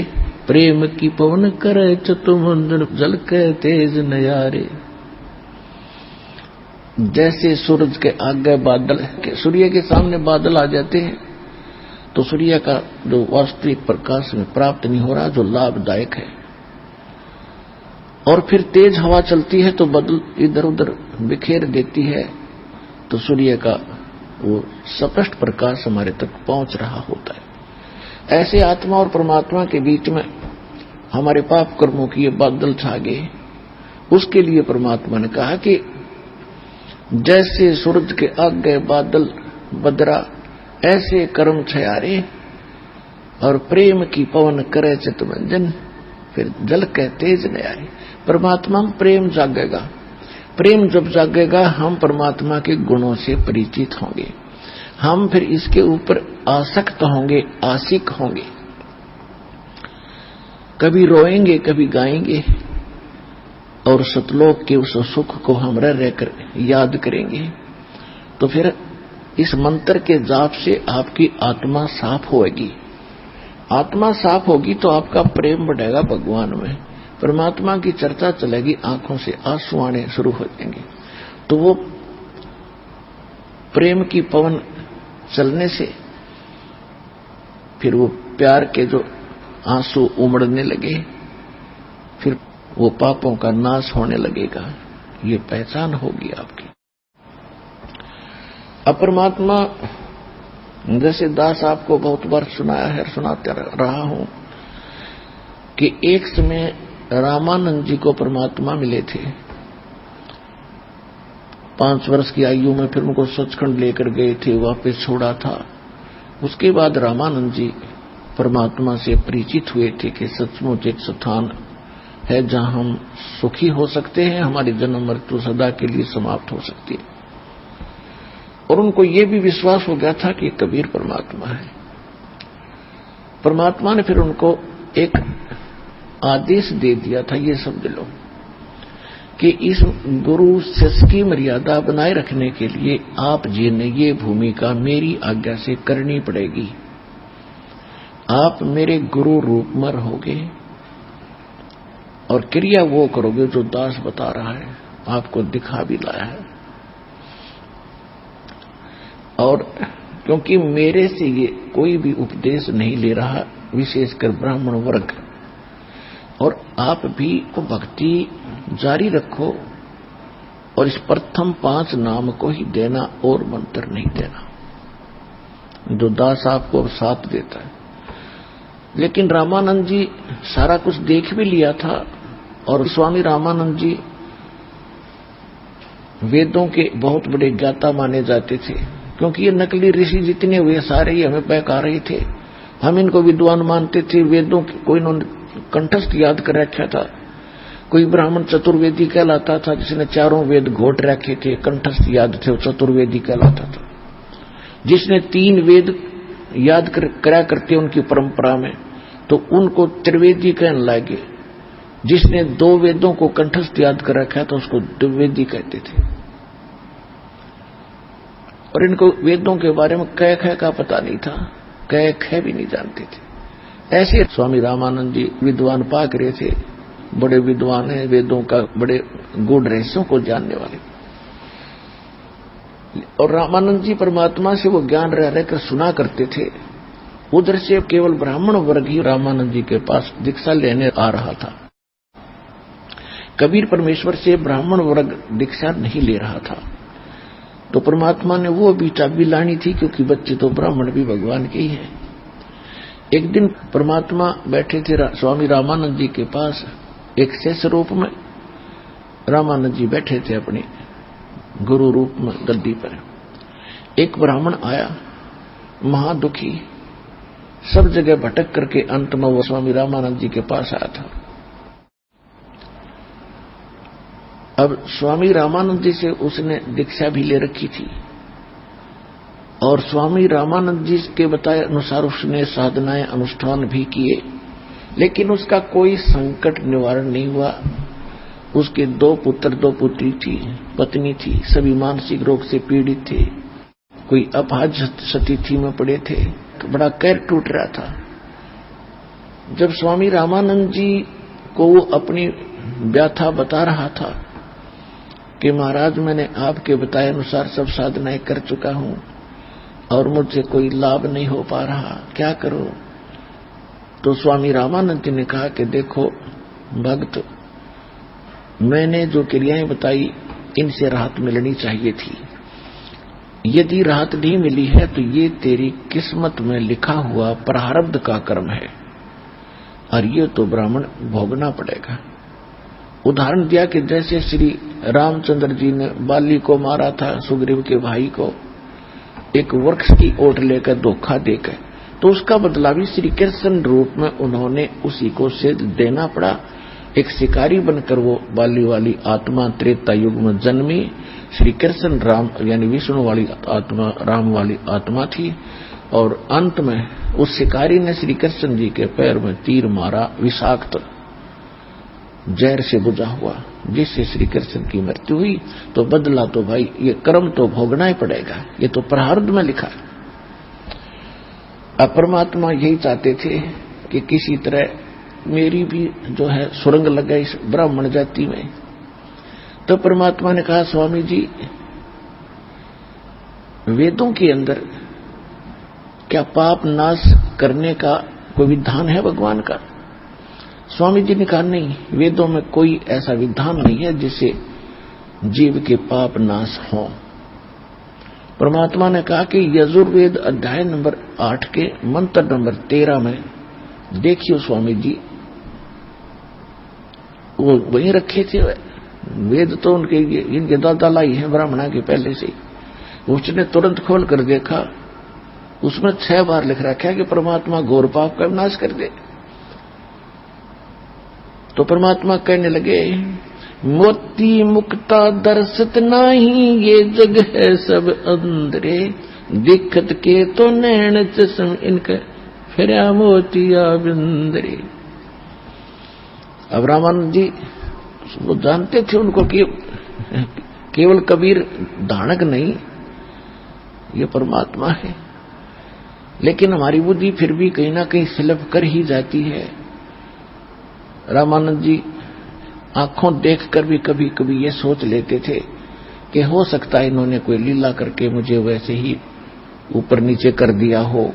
प्रेम की पवन करे चतुर्मुंड जल के तेज नयारे। जैसे सूरज के आगे बादल, सूर्य के सामने बादल आ जाते हैं तो सूर्य का जो वास्तविक प्रकाश में प्राप्त नहीं हो रहा जो लाभदायक है, और फिर तेज हवा चलती है तो बादल इधर उधर बिखेर देती है तो सूर्य का वो स्पष्ट प्रकाश हमारे तक पहुंच रहा होता है। ऐसे आत्मा और परमात्मा के बीच में हमारे पाप कर्मों की ये बादल छा गए। उसके लिए परमात्मा ने कहा कि जैसे सूरज के आगे बादल बदरा ऐसे कर्म छयारे, और प्रेम की पवन करे चितमंजन, फिर जल के तेज नयारे। परमात्मा में प्रेम जागेगा, प्रेम जब जागेगा हम परमात्मा के गुणों से परिचित होंगे, हम फिर इसके ऊपर आसक्त होंगे, आशिक होंगे, कभी रोएंगे कभी गाएंगे और सतलोक के उस सुख को हम रह रहकर याद करेंगे। तो फिर इस मंत्र के जाप से आपकी आत्मा साफ होगी, आत्मा साफ होगी तो आपका प्रेम बढ़ेगा भगवान में, परमात्मा की चर्चा चलेगी, आंखों से आंसू आने शुरू हो जाएंगे। तो वो प्रेम की पवन चलने से फिर वो प्यार के जो आंसू उमड़ने लगे, फिर वो पापों का नाश होने लगेगा, ये पहचान होगी आपकी। अब परमात्मा जैसे दास आपको बहुत बार सुनाया है, सुनाते रहा हूं कि एक समय रामानंद जी को परमात्मा मिले थे 5 वर्ष की आयु में, फिर उनको सचखंड लेकर गए थे, वापस छोड़ा था। उसके बाद रामानंद जी परमात्मा से परिचित हुए थे कि सचमुच एक स्थान है जहां हम सुखी हो सकते हैं, हमारी जन्म मृत्यु सदा के लिए समाप्त हो सकती है। और उनको ये भी विश्वास हो गया था कि कबीर परमात्मा है। परमात्मा ने फिर उनको एक आदेश दे दिया था, ये समझ लो कि इस गुरु शिष्य की मर्यादा बनाए रखने के लिए आप जी ने ये भूमिका मेरी आज्ञा से करनी पड़ेगी। आप मेरे गुरु रूप में रहोगे और क्रिया वो करोगे जो दास बता रहा है, आपको दिखा भी लाया है। और क्योंकि मेरे से ये कोई भी उपदेश नहीं ले रहा, विशेषकर ब्राह्मण वर्ग, और आप भी को भक्ति जारी रखो और इस प्रथम 5 नाम को ही देना और मंत्र नहीं देना जो दास आपको साथ देता है। लेकिन रामानंद जी सारा कुछ देख भी लिया था, और स्वामी रामानंद जी वेदों के बहुत बड़े ज्ञाता माने जाते थे, क्योंकि ये नकली ऋषि जितने हुए सारे ही हमें बहका रहे थे। हम इनको विद्वान मानते थे, वेदों की कोई इन्होंने कंठस्थ याद कर रखा था, कोई ब्राह्मण चतुर्वेदी कहलाता था जिसने 4 वेद घोट रखे थे, कंठस्थ याद थे, वो चतुर्वेदी कहलाता था। जिसने 3 वेद याद करा करते उनकी परंपरा में तो उनको त्रिवेदी कहने लगे, जिसने 2 वेदों को कंठस्थ याद कर रखा था उसको द्विवेदी कहते थे। और इनको वेदों के बारे में कह ख का पता नहीं था, कह ख भी नहीं जानते थे। ऐसे स्वामी रामानंद जी विद्वान पाक रहे थे, बड़े विद्वान हैं, वेदों का बड़े गूढ़ रहस्यों को जानने वाले। और रामानंद जी परमात्मा से वो ज्ञान रह रहकर सुना करते थे। उधर से केवल ब्राह्मण वर्ग ही रामानंद जी के पास दीक्षा लेने आ रहा था। कबीर परमेश्वर से ब्राह्मण वर्ग दीक्षा नहीं ले रहा था। तो परमात्मा ने वो भी चाबी लानी थी, क्योंकि बच्चे तो ब्राह्मण भी भगवान के ही हैं। एक दिन परमात्मा बैठे थे स्वामी रामानंद जी के पास, एक शेष रूप में रामानंद जी बैठे थे अपने गुरु रूप में गद्दी पर। एक ब्राह्मण आया, महादुखी, सब जगह भटक करके अंत में वो स्वामी रामानंद जी के पास आया था। अब स्वामी रामानंद जी से उसने दीक्षा भी ले रखी थी और स्वामी रामानंद जी के बताए अनुसार उसने साधनाएं अनुष्ठान भी किए, लेकिन उसका कोई संकट निवारण नहीं हुआ। उसके 2 पुत्र 2 पुत्री थी, पत्नी थी, सभी मानसिक रोग से पीड़ित थे, कोई अपाहज स्थिति में पड़े थे, तो बड़ा कैर टूट रहा था। जब स्वामी रामानंद जी को वो अपनी व्यथा बता रहा था कि महाराज मैंने आपके बताए अनुसार सब साधनाएं कर चुका हूं और मुझसे कोई लाभ नहीं हो पा रहा, क्या करूं? तो स्वामी रामानंद जी ने कहा कि देखो भक्त, मैंने जो क्रियाएं बताई इनसे राहत मिलनी चाहिए थी। यदि राहत नहीं मिली है तो ये तेरी किस्मत में लिखा हुआ प्रारब्ध का कर्म है और ये तो ब्राह्मण भोगना पड़ेगा। उदाहरण दिया कि जैसे श्री रामचंद्र जी ने बाली को मारा था, सुग्रीव के भाई को, एक वृक्ष की ओट लेकर धोखा देकर, तो उसका बदला भी श्री कृष्ण रूप में उन्होंने उसी को से देना पड़ा। एक शिकारी बनकर वो बाली वाली आत्मा त्रेता युग में जन्मी, श्री कृष्ण राम यानी विष्णु वाली आत्मा, राम वाली आत्मा थी, और अंत में उस शिकारी ने श्री कृष्ण जी के पैर में तीर मारा, विषाक्त जहर से बुझा हुआ, जिससे श्री कृष्ण की मृत्यु हुई। तो बदला तो भाई ये कर्म तो भोगना ही पड़ेगा, ये तो प्रारब्ध में लिखा है। अब परमात्मा यही चाहते थे कि किसी तरह मेरी भी जो है सुरंग लगे इस ब्राह्मण जाति में। तो परमात्मा ने कहा, स्वामी जी वेदों के अंदर क्या पाप नाश करने का कोई विधान है भगवान का? स्वामी जी ने कहा, नहीं, वेदों में कोई ऐसा विधान नहीं है जिससे जीव के पाप नाश हो। परमात्मा ने कहा कि यजुर्वेद अध्याय नंबर 8 के मंत्र नंबर 13 में देखियो स्वामी जी, वो वहीं रखे थे वेद, तो उनके इनके दादा लाई है ब्राह्मणा के पहले से। उसने तुरंत खोल कर देखा, उसमें 6 बार लिख रखा है कि परमात्मा घोर पाप का विनाश कर दे। तो परमात्मा कहने लगे, मोती मुक्ता दर्शत नाही, ये जग है सब अंधरे, दिक्कत के तो नैन चश्म इनके फिर मोतिया बिंदरे। अब रामानंद जी वो जानते थे उनको कि केवल कबीर धानक नहीं, ये परमात्मा है, लेकिन हमारी बुद्धि फिर भी कहीं ना कहीं स्लिप कर ही जाती है। रामानंद जी आंखों देखकर भी कभी कभी ये सोच लेते थे कि हो सकता है इन्होंने कोई लीला करके मुझे वैसे ही ऊपर नीचे कर दिया हो,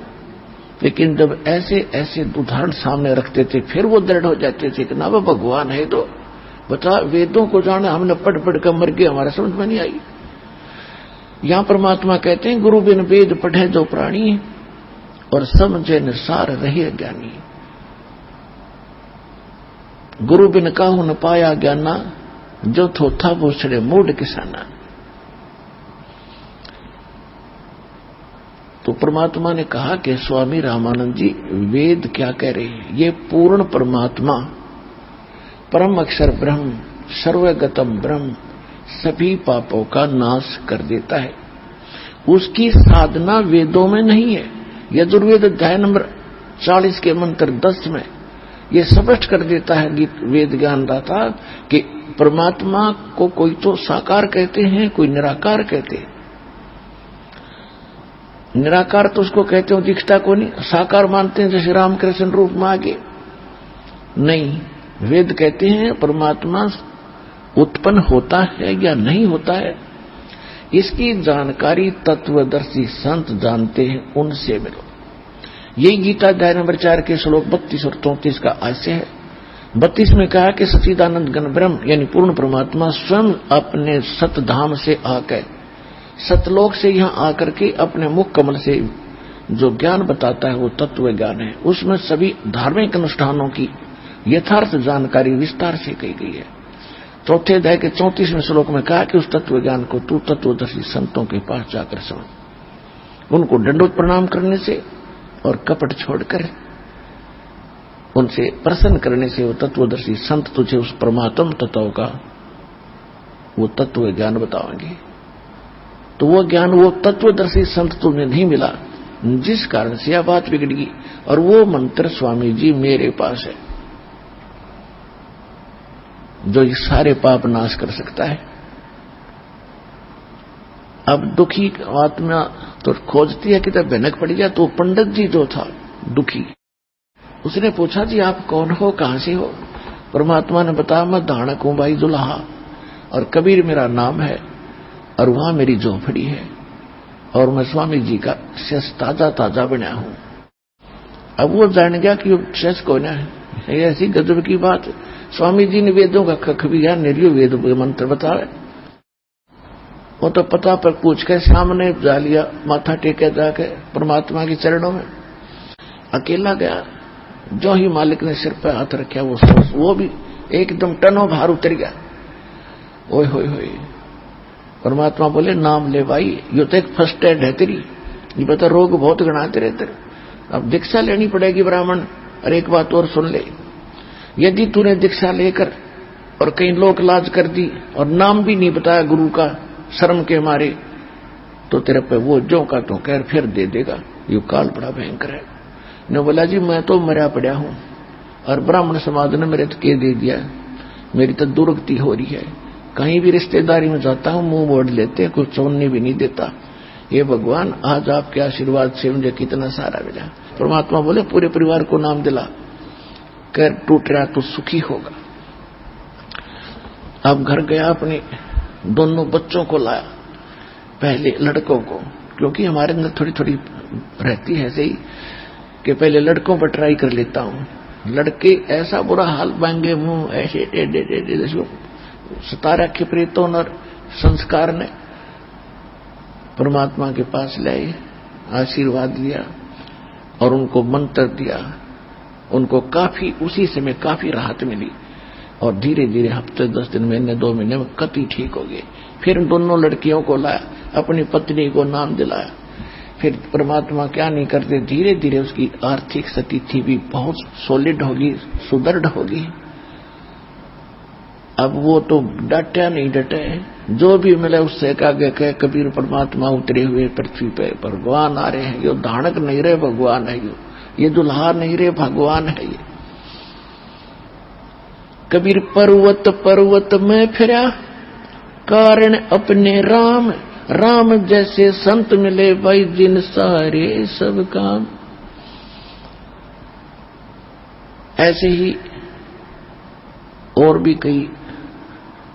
लेकिन जब ऐसे ऐसे उदाहरण सामने रखते थे फिर वो दृढ़ हो जाते थे कि ना वो भगवान है। तो बता, वेदों को जाने हमने पढ़ पढ़ कर मर गए, हमारा समझ में नहीं आई। यहां परमात्मा कहते हैं, गुरु बिन वेद पढ़े जो प्राणी, और समझे न सार रहे ज्ञानी। गुरु बिन काहू न पाया ज्ञाना, जो थोथा पूछड़े मूड किसाना। तो परमात्मा ने कहा कि स्वामी रामानंद जी वेद क्या कह रहे हैं, ये पूर्ण परमात्मा परम अक्षर ब्रह्म सर्वगतम ब्रह्म सभी पापों का नाश कर देता है। उसकी साधना वेदों में नहीं है। यजुर्वेद अध्याय नंबर 40 के मंत्र 10 में ये स्पष्ट कर देता है गीत वेद ज्ञानदाता कि परमात्मा को कोई तो साकार कहते हैं, कोई निराकार कहते हैं। निराकार तो उसको कहते हो दिखता को नहीं, साकार मानते हैं जैसे रामकृष्ण रूप में आगे नहीं। वेद कहते हैं परमात्मा उत्पन्न होता है या नहीं होता है, इसकी जानकारी तत्वदर्शी संत जानते हैं, उनसे मिलो। यही गीता अध्याय नंबर 4 के श्लोक 32 और 33 का आशय है। 32 में कहा कि सच्चिदानंद घन ब्रह्म यानी पूर्ण परमात्मा स्वयं अपने सतधाम से आकर सतलोक से यहाँ आकर के अपने मुख कमल से जो ज्ञान बताता है वो तत्व ज्ञान है। उसमें सभी धार्मिक अनुष्ठानों की यथार्थ जानकारी विस्तार से कही गई है। चौथे अध्याय के 34वें श्लोक में कहा कि उस तत्व ज्ञान को तू तत्वदर्शी संतों के पास जाकर समझ, उनको दंडोत प्रणाम करने से और कपट छोड़कर उनसे प्रसन्न करने से वो तत्वदर्शी संत तुझे उस परमात्म तत्व का वो तत्व ज्ञान बताएंगे। तो वो ज्ञान वो तत्वदर्शी संत तुम्हें नहीं मिला, जिस कारण से यह बात बिगड़ गई। और वो मंत्र स्वामी जी मेरे पास है जो ये सारे पाप नाश कर सकता है। अब दुखी आत्मा तो खोजती है कि तब भनक पड़ जाए। तो पंडित जी जो था दुखी, उसने पूछा जी आप कौन हो, कहां से हो? परमात्मा ने बताया मैं दानक हूं भाई दुल्हा, और कबीर मेरा नाम है, और वहां मेरी झोपड़ी है, और मैं स्वामी जी का शेष ताजा ताजा बना हूं। अब वो जान गया कि शेष कौन है। ये ऐसी गजब की बात। स्वामी जी ने वेदों का कख भी ज्ञान निर्यो वेद मंत्र बताया। वो तो पता पर पूछ के सामने जा लिया, माथा टेके जाके परमात्मा के चरणों में अकेला गया। जो ही मालिक ने सिर पर हाथ रखा वो भी एकदम टनों भार उतर गया। ओए होए होए, परमात्मा बोले नाम ले भाई, यो तो एक फर्स्ट एड है तेरी, ये बता रोग बहुत गणाते रहते, अब दीक्षा लेनी पड़ेगी ब्राह्मण। और एक बात और सुन ले, यदि तूने दीक्षा लेकर और कहीं लोक लाज कर दी और नाम भी नहीं बताया गुरु का शर्म के मारे, तो तेरे पे वो जो का तो कह फिर दे देगा। ये काल बड़ा भयंकर है। ने बोला जी मैं तो मरा पड़ा हूं और ब्राह्मण समाज ने मेरे के दे दिया, मेरी तो दुर्गति हो रही है। कहीं भी रिश्तेदारी में जाता हूं मुंह मोड़ लेते, कुछ चौनी भी नहीं देता। ये भगवान आज आपके आशीर्वाद से मुझे कितना सारा मिला। परमात्मा बोले पूरे परिवार को नाम दिला कर टूट रहा तो सुखी होगा। अब घर गया, अपने दोनों बच्चों को लाया, पहले लड़कों को, क्योंकि हमारे अंदर थोड़ी थोड़ी रहती है सही कि पहले लड़कों पर ट्राई कर लेता हूं। लड़के ऐसा बुरा हाल बांगे मुंह ऐसे सता रखे प्रेतों और संस्कार ने। परमात्मा के पास लाए, आशीर्वाद लिया और उनको मंत्र दिया। उनको काफी उसी समय काफी राहत मिली और धीरे धीरे हफ्ते 10 दिन महीने 2 महीने में कति ठीक हो गए। फिर दोनों लड़कियों को लाया, अपनी पत्नी को नाम दिलाया। फिर परमात्मा क्या नहीं करते, धीरे धीरे उसकी आर्थिक स्थिति भी बहुत सॉलिड होगी, सुदृढ़ होगी। अब वो तो डटा नहीं डटे, जो भी मिले उससे आगे कह कबीर परमात्मा उतरे हुए पृथ्वी पे, भगवान आ रहे हैं। ये धानक नहीं रहे भगवान है, ये दुल्हा नहीं रहे भगवान है। ये कबीर पर्वत पर्वत में फिरा, कारण अपने राम, राम जैसे संत मिले भाई जिन सारे सब काम। ऐसे ही और भी कई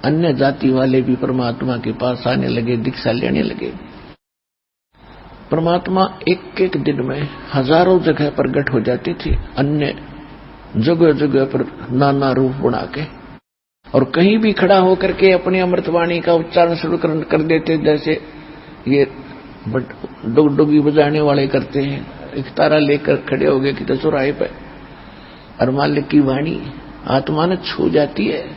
अन्य जाति वाले भी परमात्मा के पास आने लगे, दीक्षा लेने लगे। परमात्मा एक एक दिन में हजारों जगह प्रकट हो जाते थे, अन्य जगह जगह पर नाना रूप बना के, और कहीं भी खड़ा होकर के अपनी अमृतवाणी का उच्चारण शुरू कर देते। जैसे ये डुगडुगी बजाने वाले करते हैं, एक तारा लेकर खड़े हो गए किसी चौराहे पे, और मालिक की वाणी आत्मा ने छू जाती है।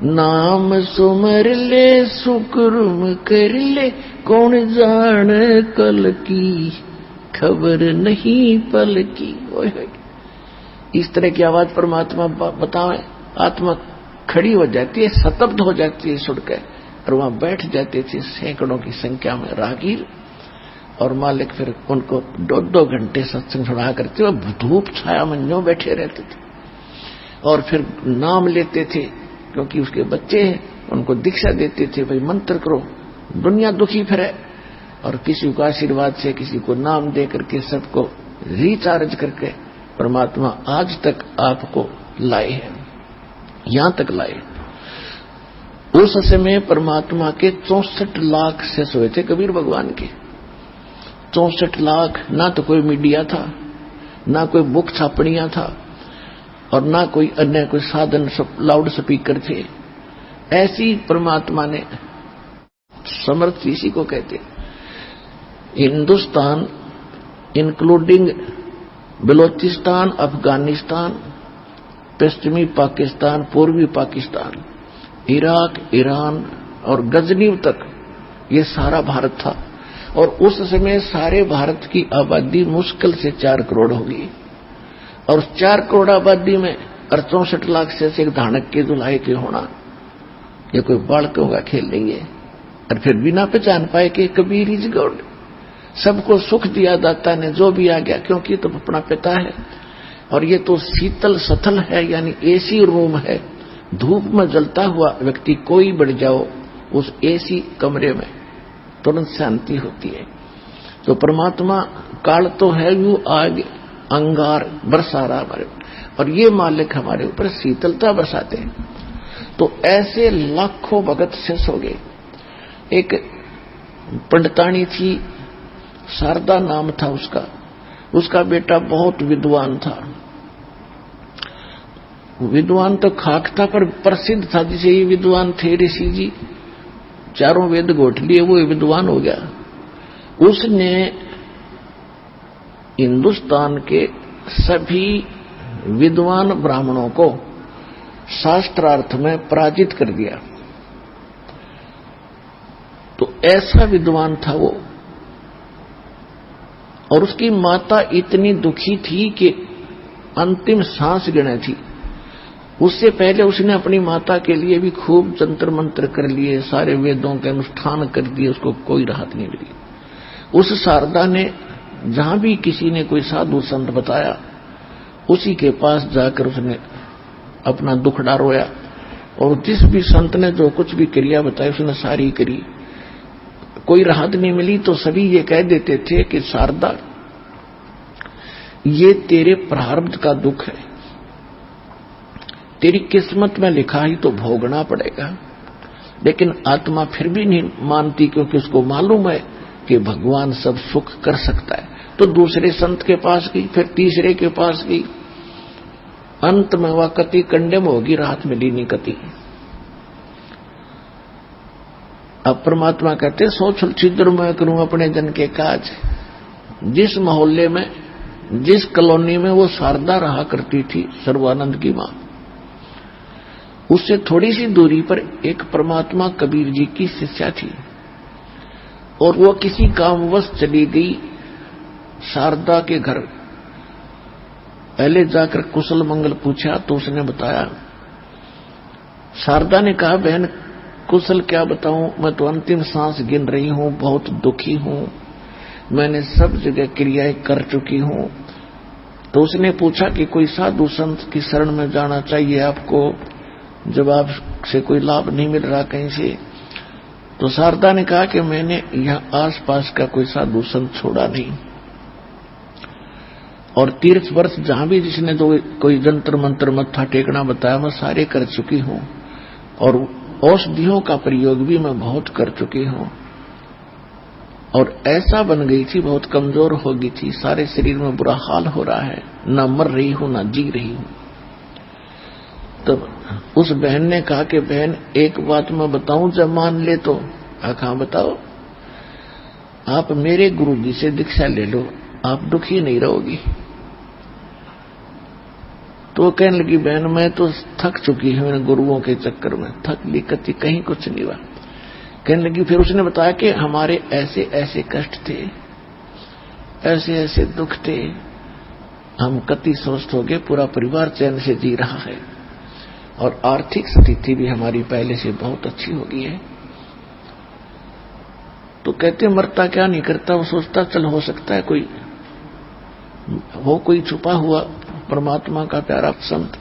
नाम सुमर ले सुकर्म कर ले, कौन जान कल की खबर नहीं पल की। ओए इस तरह की आवाज परमात्मा बतावे, आत्मा खड़ी हो जाती है, स्तब्ध हो जाती है सुनकर, और वहां बैठ जाते थे सैकड़ों की संख्या में रागीर। और मालिक फिर उनको 2-2 घंटे सत्संग सुना करते हुए धूप छाया में यूं बैठे रहते थे, और फिर नाम लेते थे, क्योंकि उसके बच्चे हैं, उनको दीक्षा देते थे भाई मंत्र करो। दुनिया दुखी फिरे, और किसी को आशीर्वाद से, किसी को नाम दे करके, सबको रिचार्ज करके परमात्मा आज तक आपको लाए हैं, यहां तक लाए। उस समय परमात्मा के 64 लाख शिष्य हुए थे कबीर भगवान के। 64 लाख। ना तो कोई मीडिया था, ना कोई बुक छापड़ियां था, और ना कोई अन्य कोई साधन लाउड स्पीकर थे। ऐसी परमात्मा ने समर्थ इसी को कहते हैं। हिंदुस्तान इंक्लूडिंग बलोचिस्तान, अफगानिस्तान, पश्चिमी पाकिस्तान, पूर्वी पाकिस्तान, इराक, ईरान और गजनीव तक ये सारा भारत था। और उस समय सारे भारत की आबादी मुश्किल से 4 करोड़ होगी। और 4 करोड़ आबादी में 64 लाख से एक धानक के दुल्हे के होना ये कोई बालकों का खेल नहीं है। और फिर बिना पहचान पाए कि कबीर इज गॉड, सबको सुख दिया दाता ने जो भी आ गया, क्योंकि तो अपना पिता है। और ये तो शीतल सथल है, यानी एसी रूम है। धूप में जलता हुआ व्यक्ति कोई बढ़ जाओ उस एसी कमरे में, तुरंत शांति होती है। तो परमात्मा काल तो है यू आग अंगार बरसा रहा हमारे, और ये मालिक हमारे ऊपर शीतलता बरसाते हैं। तो ऐसे लाखों भगत शेष हो गए। एक पंडितानी थी, शारदा नाम था उसका बेटा बहुत विद्वान था। विद्वान तो खाक था पर प्रसिद्ध था, जिसे ये विद्वान थे ऋषि जी, 4 वेद घोट लिए, वो विद्वान हो गया। उसने हिंदुस्तान के सभी विद्वान ब्राह्मणों को शास्त्रार्थ में पराजित कर दिया। तो ऐसा विद्वान था वो। और उसकी माता इतनी दुखी थी कि अंतिम सांस गिने थी। उससे पहले उसने अपनी माता के लिए भी खूब जंतर मंत्र कर लिए, सारे वेदों के अनुष्ठान कर दिए, उसको कोई राहत नहीं मिली। उस शारदा ने जहां भी किसी ने कोई साधु संत बताया, उसी के पास जाकर उसने अपना दुखड़ा रोया। और जिस भी संत ने जो कुछ भी क्रिया बताई उसने सारी करी, कोई राहत नहीं मिली। तो सभी ये कह देते थे कि शारदा, ये तेरे प्रारब्ध का दुख है, तेरी किस्मत में लिखा ही तो भोगना पड़ेगा। लेकिन आत्मा फिर भी नहीं मानती, क्योंकि उसको मालूम है कि भगवान सब सुख कर सकता है। तो दूसरे संत के पास गई, फिर तीसरे के पास गई, अंत में वह कति कंडेम होगी, राहत मिली नहीं कति। अब परमात्मा कहते सोच छिद्र मैं करूं अपने जन के काज। जिस मोहल्ले में, जिस कॉलोनी में वो शारदा रहा करती थी, सर्वानंद की मां, उससे थोड़ी सी दूरी पर एक परमात्मा कबीर जी की शिष्या थी। और वो किसी कामवश चली गई शारदा के घर। पहले जाकर कुशल मंगल पूछा तो उसने बताया। शारदा ने कहा, बहन कुशल क्या बताऊं, मैं तो अंतिम सांस गिन रही हूं, बहुत दुखी हूं, मैंने सब जगह क्रियाएं कर चुकी हूं। तो उसने पूछा कि कोई साधु संत की शरण में जाना चाहिए आपको, जब आपसे कोई लाभ नहीं मिल रहा कहीं से। तो शारदा ने कहा कि मैंने यहां आसपास का कोई साधु संत छोड़ा नहीं, और तीर्थ वर्ष जहां भी जिसने तो कोई जंतर मंत्र मत्था टेकना बताया मैं सारे कर चुकी हूं, और औषधियों का प्रयोग भी मैं बहुत कर चुकी हूं। और ऐसा बन गई थी, बहुत कमजोर हो गई थी, सारे शरीर में बुरा हाल हो रहा है, न मर रही हूं न जी रही हूं। तब उस बहन ने कहा कि बहन एक बात मैं बताऊं, जब मान ले तो। हाँ बताओ। आप मेरे गुरु जी से दीक्षा ले लो, आप दुखी नहीं रहोगी। तो कहने लगी, बहन मैं तो थक चुकी हूं गुरुओं के चक्कर में, थक ली कति, कहीं कुछ नहीं हुआ। कहने लगी, फिर उसने बताया कि हमारे ऐसे ऐसे कष्ट थे, ऐसे ऐसे दुख थे, हम कति स्वस्थ हो गए, पूरा परिवार चैन से जी रहा है, और आर्थिक स्थिति भी हमारी पहले से बहुत अच्छी हो गई है। तो कहते मरता क्या नहीं करता, वो सोचता चल हो सकता है कोई हो, कोई छुपा हुआ परमात्मा का प्यारा संत।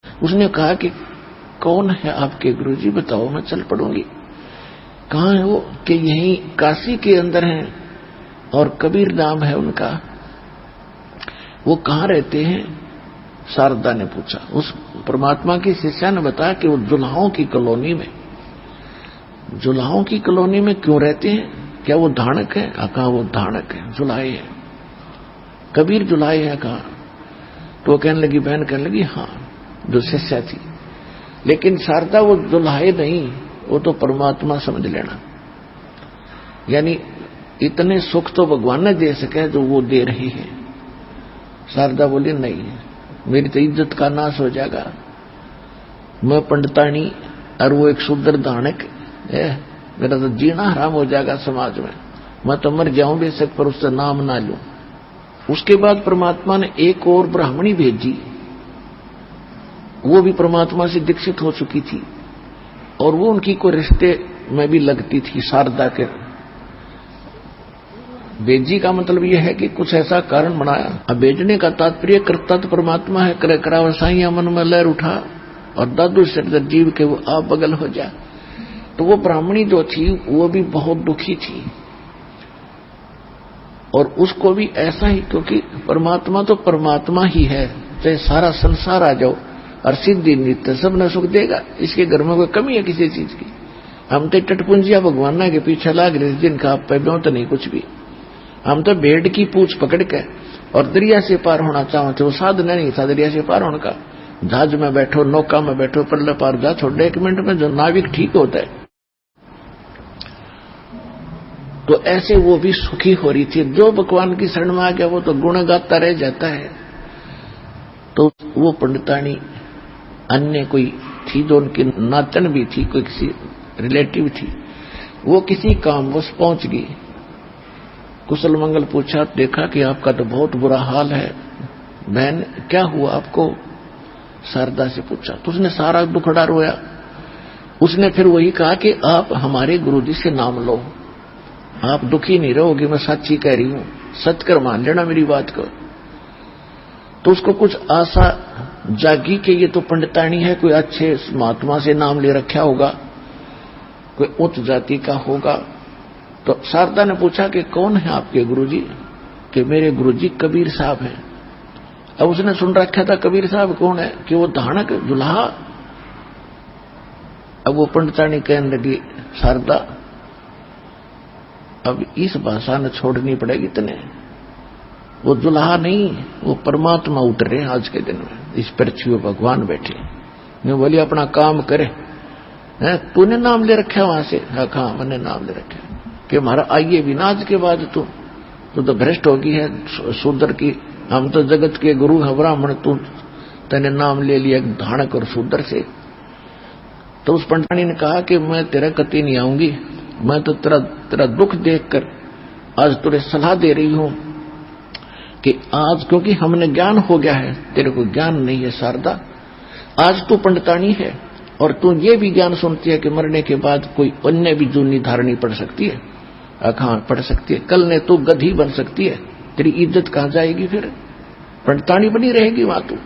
उसने कहा कि कौन है आपके गुरुजी, बताओ मैं चल पड़ूंगी। कहाँ है वो? कि यहीं काशी के अंदर हैं, और कबीर नाम है उनका। वो कहाँ रहते हैं? शारदा ने पूछा। उस परमात्मा की शिष्या ने बताया कि वो जुलाहों की कॉलोनी में। जुलाहों की कॉलोनी में क्यों रहते हैं? क्या वो धानक है? कहा वो धानक है, जुलाहे है, कबीर जुलाहे है। कहा? तो वो कहने लगी, बहन कहने लगी, हाँ, जो शिष्या थी। लेकिन शारदा वो जुलाहे नहीं, वो तो परमात्मा समझ लेना। यानी इतने सुख तो भगवान ने दे सके जो वो दे रही है। शारदा बोली नहीं, मेरी तो इज्जत का नाश हो जाएगा, मैं पंडितानी और वो एक शुद्र दानक है, मेरा तो जीना हराम हो जाएगा समाज में, मैं तो मर जाऊं बेशक पर उससे नाम ना लूं। उसके बाद परमात्मा ने एक और ब्राह्मणी भेजी, वो भी परमात्मा से दीक्षित हो चुकी थी और वो उनकी कोई रिश्ते में भी लगती थी शारदा के। भेजी का मतलब यह है कि कुछ ऐसा कारण बनाया। अब भेजने का तात्पर्य करता तो परमात्मा है, करे कराव साइया मन में लहर उठा और दादू से जीव के वो आप बगल हो जा। तो वो ब्राह्मणी जो थी वो भी बहुत दुखी थी और उसको भी ऐसा ही, क्योंकि परमात्मा तो परमात्मा ही है, चाहे सारा संसार आ जाओ और सिद्धि नित्य सब न सुख देगा, इसके घर में कोई कमी है किसी चीज की। हम तो टटपुंजिया भगवान के पीछे लाग रहे जिनका आप पे तो नहीं कुछ भी, हम तो भेड़ की पूछ पकड़ के और दरिया से पार होना चाहते, वो साधन नहीं था दरिया से पार होने का। जहाज में बैठो, नौका में बैठो, परले पार जा छोड़ 1 मिनट में जो नाविक ठीक होता है। तो ऐसे वो भी सुखी हो रही थी। जो भगवान की शरण में आ गया वो तो गुण गाता रह जाता है। तो वो पंडितानी अन्य कोई थी जो उनकी नातन भी थी, कोई किसी रिलेटिव थी, वो किसी कामवश पहुंच गई। कुशल मंगल पूछा, देखा कि आपका तो बहुत बुरा हाल है, बहन क्या हुआ आपको? शारदा से पूछा तो उसने सारा दुखड़ा रोया। उसने फिर वही कहा कि आप हमारे गुरुजी से नाम लो, आप दुखी नहीं रहोगे, मैं सच्ची कह रही हूं, सत्कर मान लेना मेरी बात को। तो उसको कुछ आशा जागी कि ये तो पंडितानी है, कोई अच्छे महात्मा से नाम ले रखा होगा, कोई उच्च जाति का होगा। तो शारदा ने पूछा कि कौन है आपके गुरुजी? कि मेरे गुरुजी कबीर साहब हैं। अब उसने सुन रखा था कबीर साहब कौन है, कि वो धानक दुल्हा। अब वो पंडितानी कहने लगी, शारदा अब इस भाषा ने छोड़नी पड़ेगी तने, वो दुल्हा नहीं, वो परमात्मा उतरे आज के दिन में, इस पृथ्वी में भगवान बैठे। मैं बोली अपना काम करे, तूने नाम ले रखा वहां से? हाँ मैंने नाम ले रखा कि हमारा आइए भी ना आज के बाद तू तो भ्रष्ट होगी है शूद्र की, हम तो जगत के गुरु है ब्राह्मण, तू तेने नाम ले लिया धानक और शूद्र से। तो उस पंडितानी ने कहा कि मैं तेरा कति नहीं आऊंगी, मैं तो तेरा दुख देखकर आज तुझे सलाह दे रही हूं कि आज, क्योंकि हमने ज्ञान हो गया है, तेरे को ज्ञान नहीं है शारदा। आज तू पंडितानी है और तू ये भी ज्ञान सुनती है कि मरने के बाद कोई अन्य भी जूनी धारणी पड़ सकती है, हाँ पड़ सकती है, कल ने तू गधी बन सकती है, तेरी इज्जत कहां जाएगी? फिर पंडितानी बनी रहेगी वहां तू।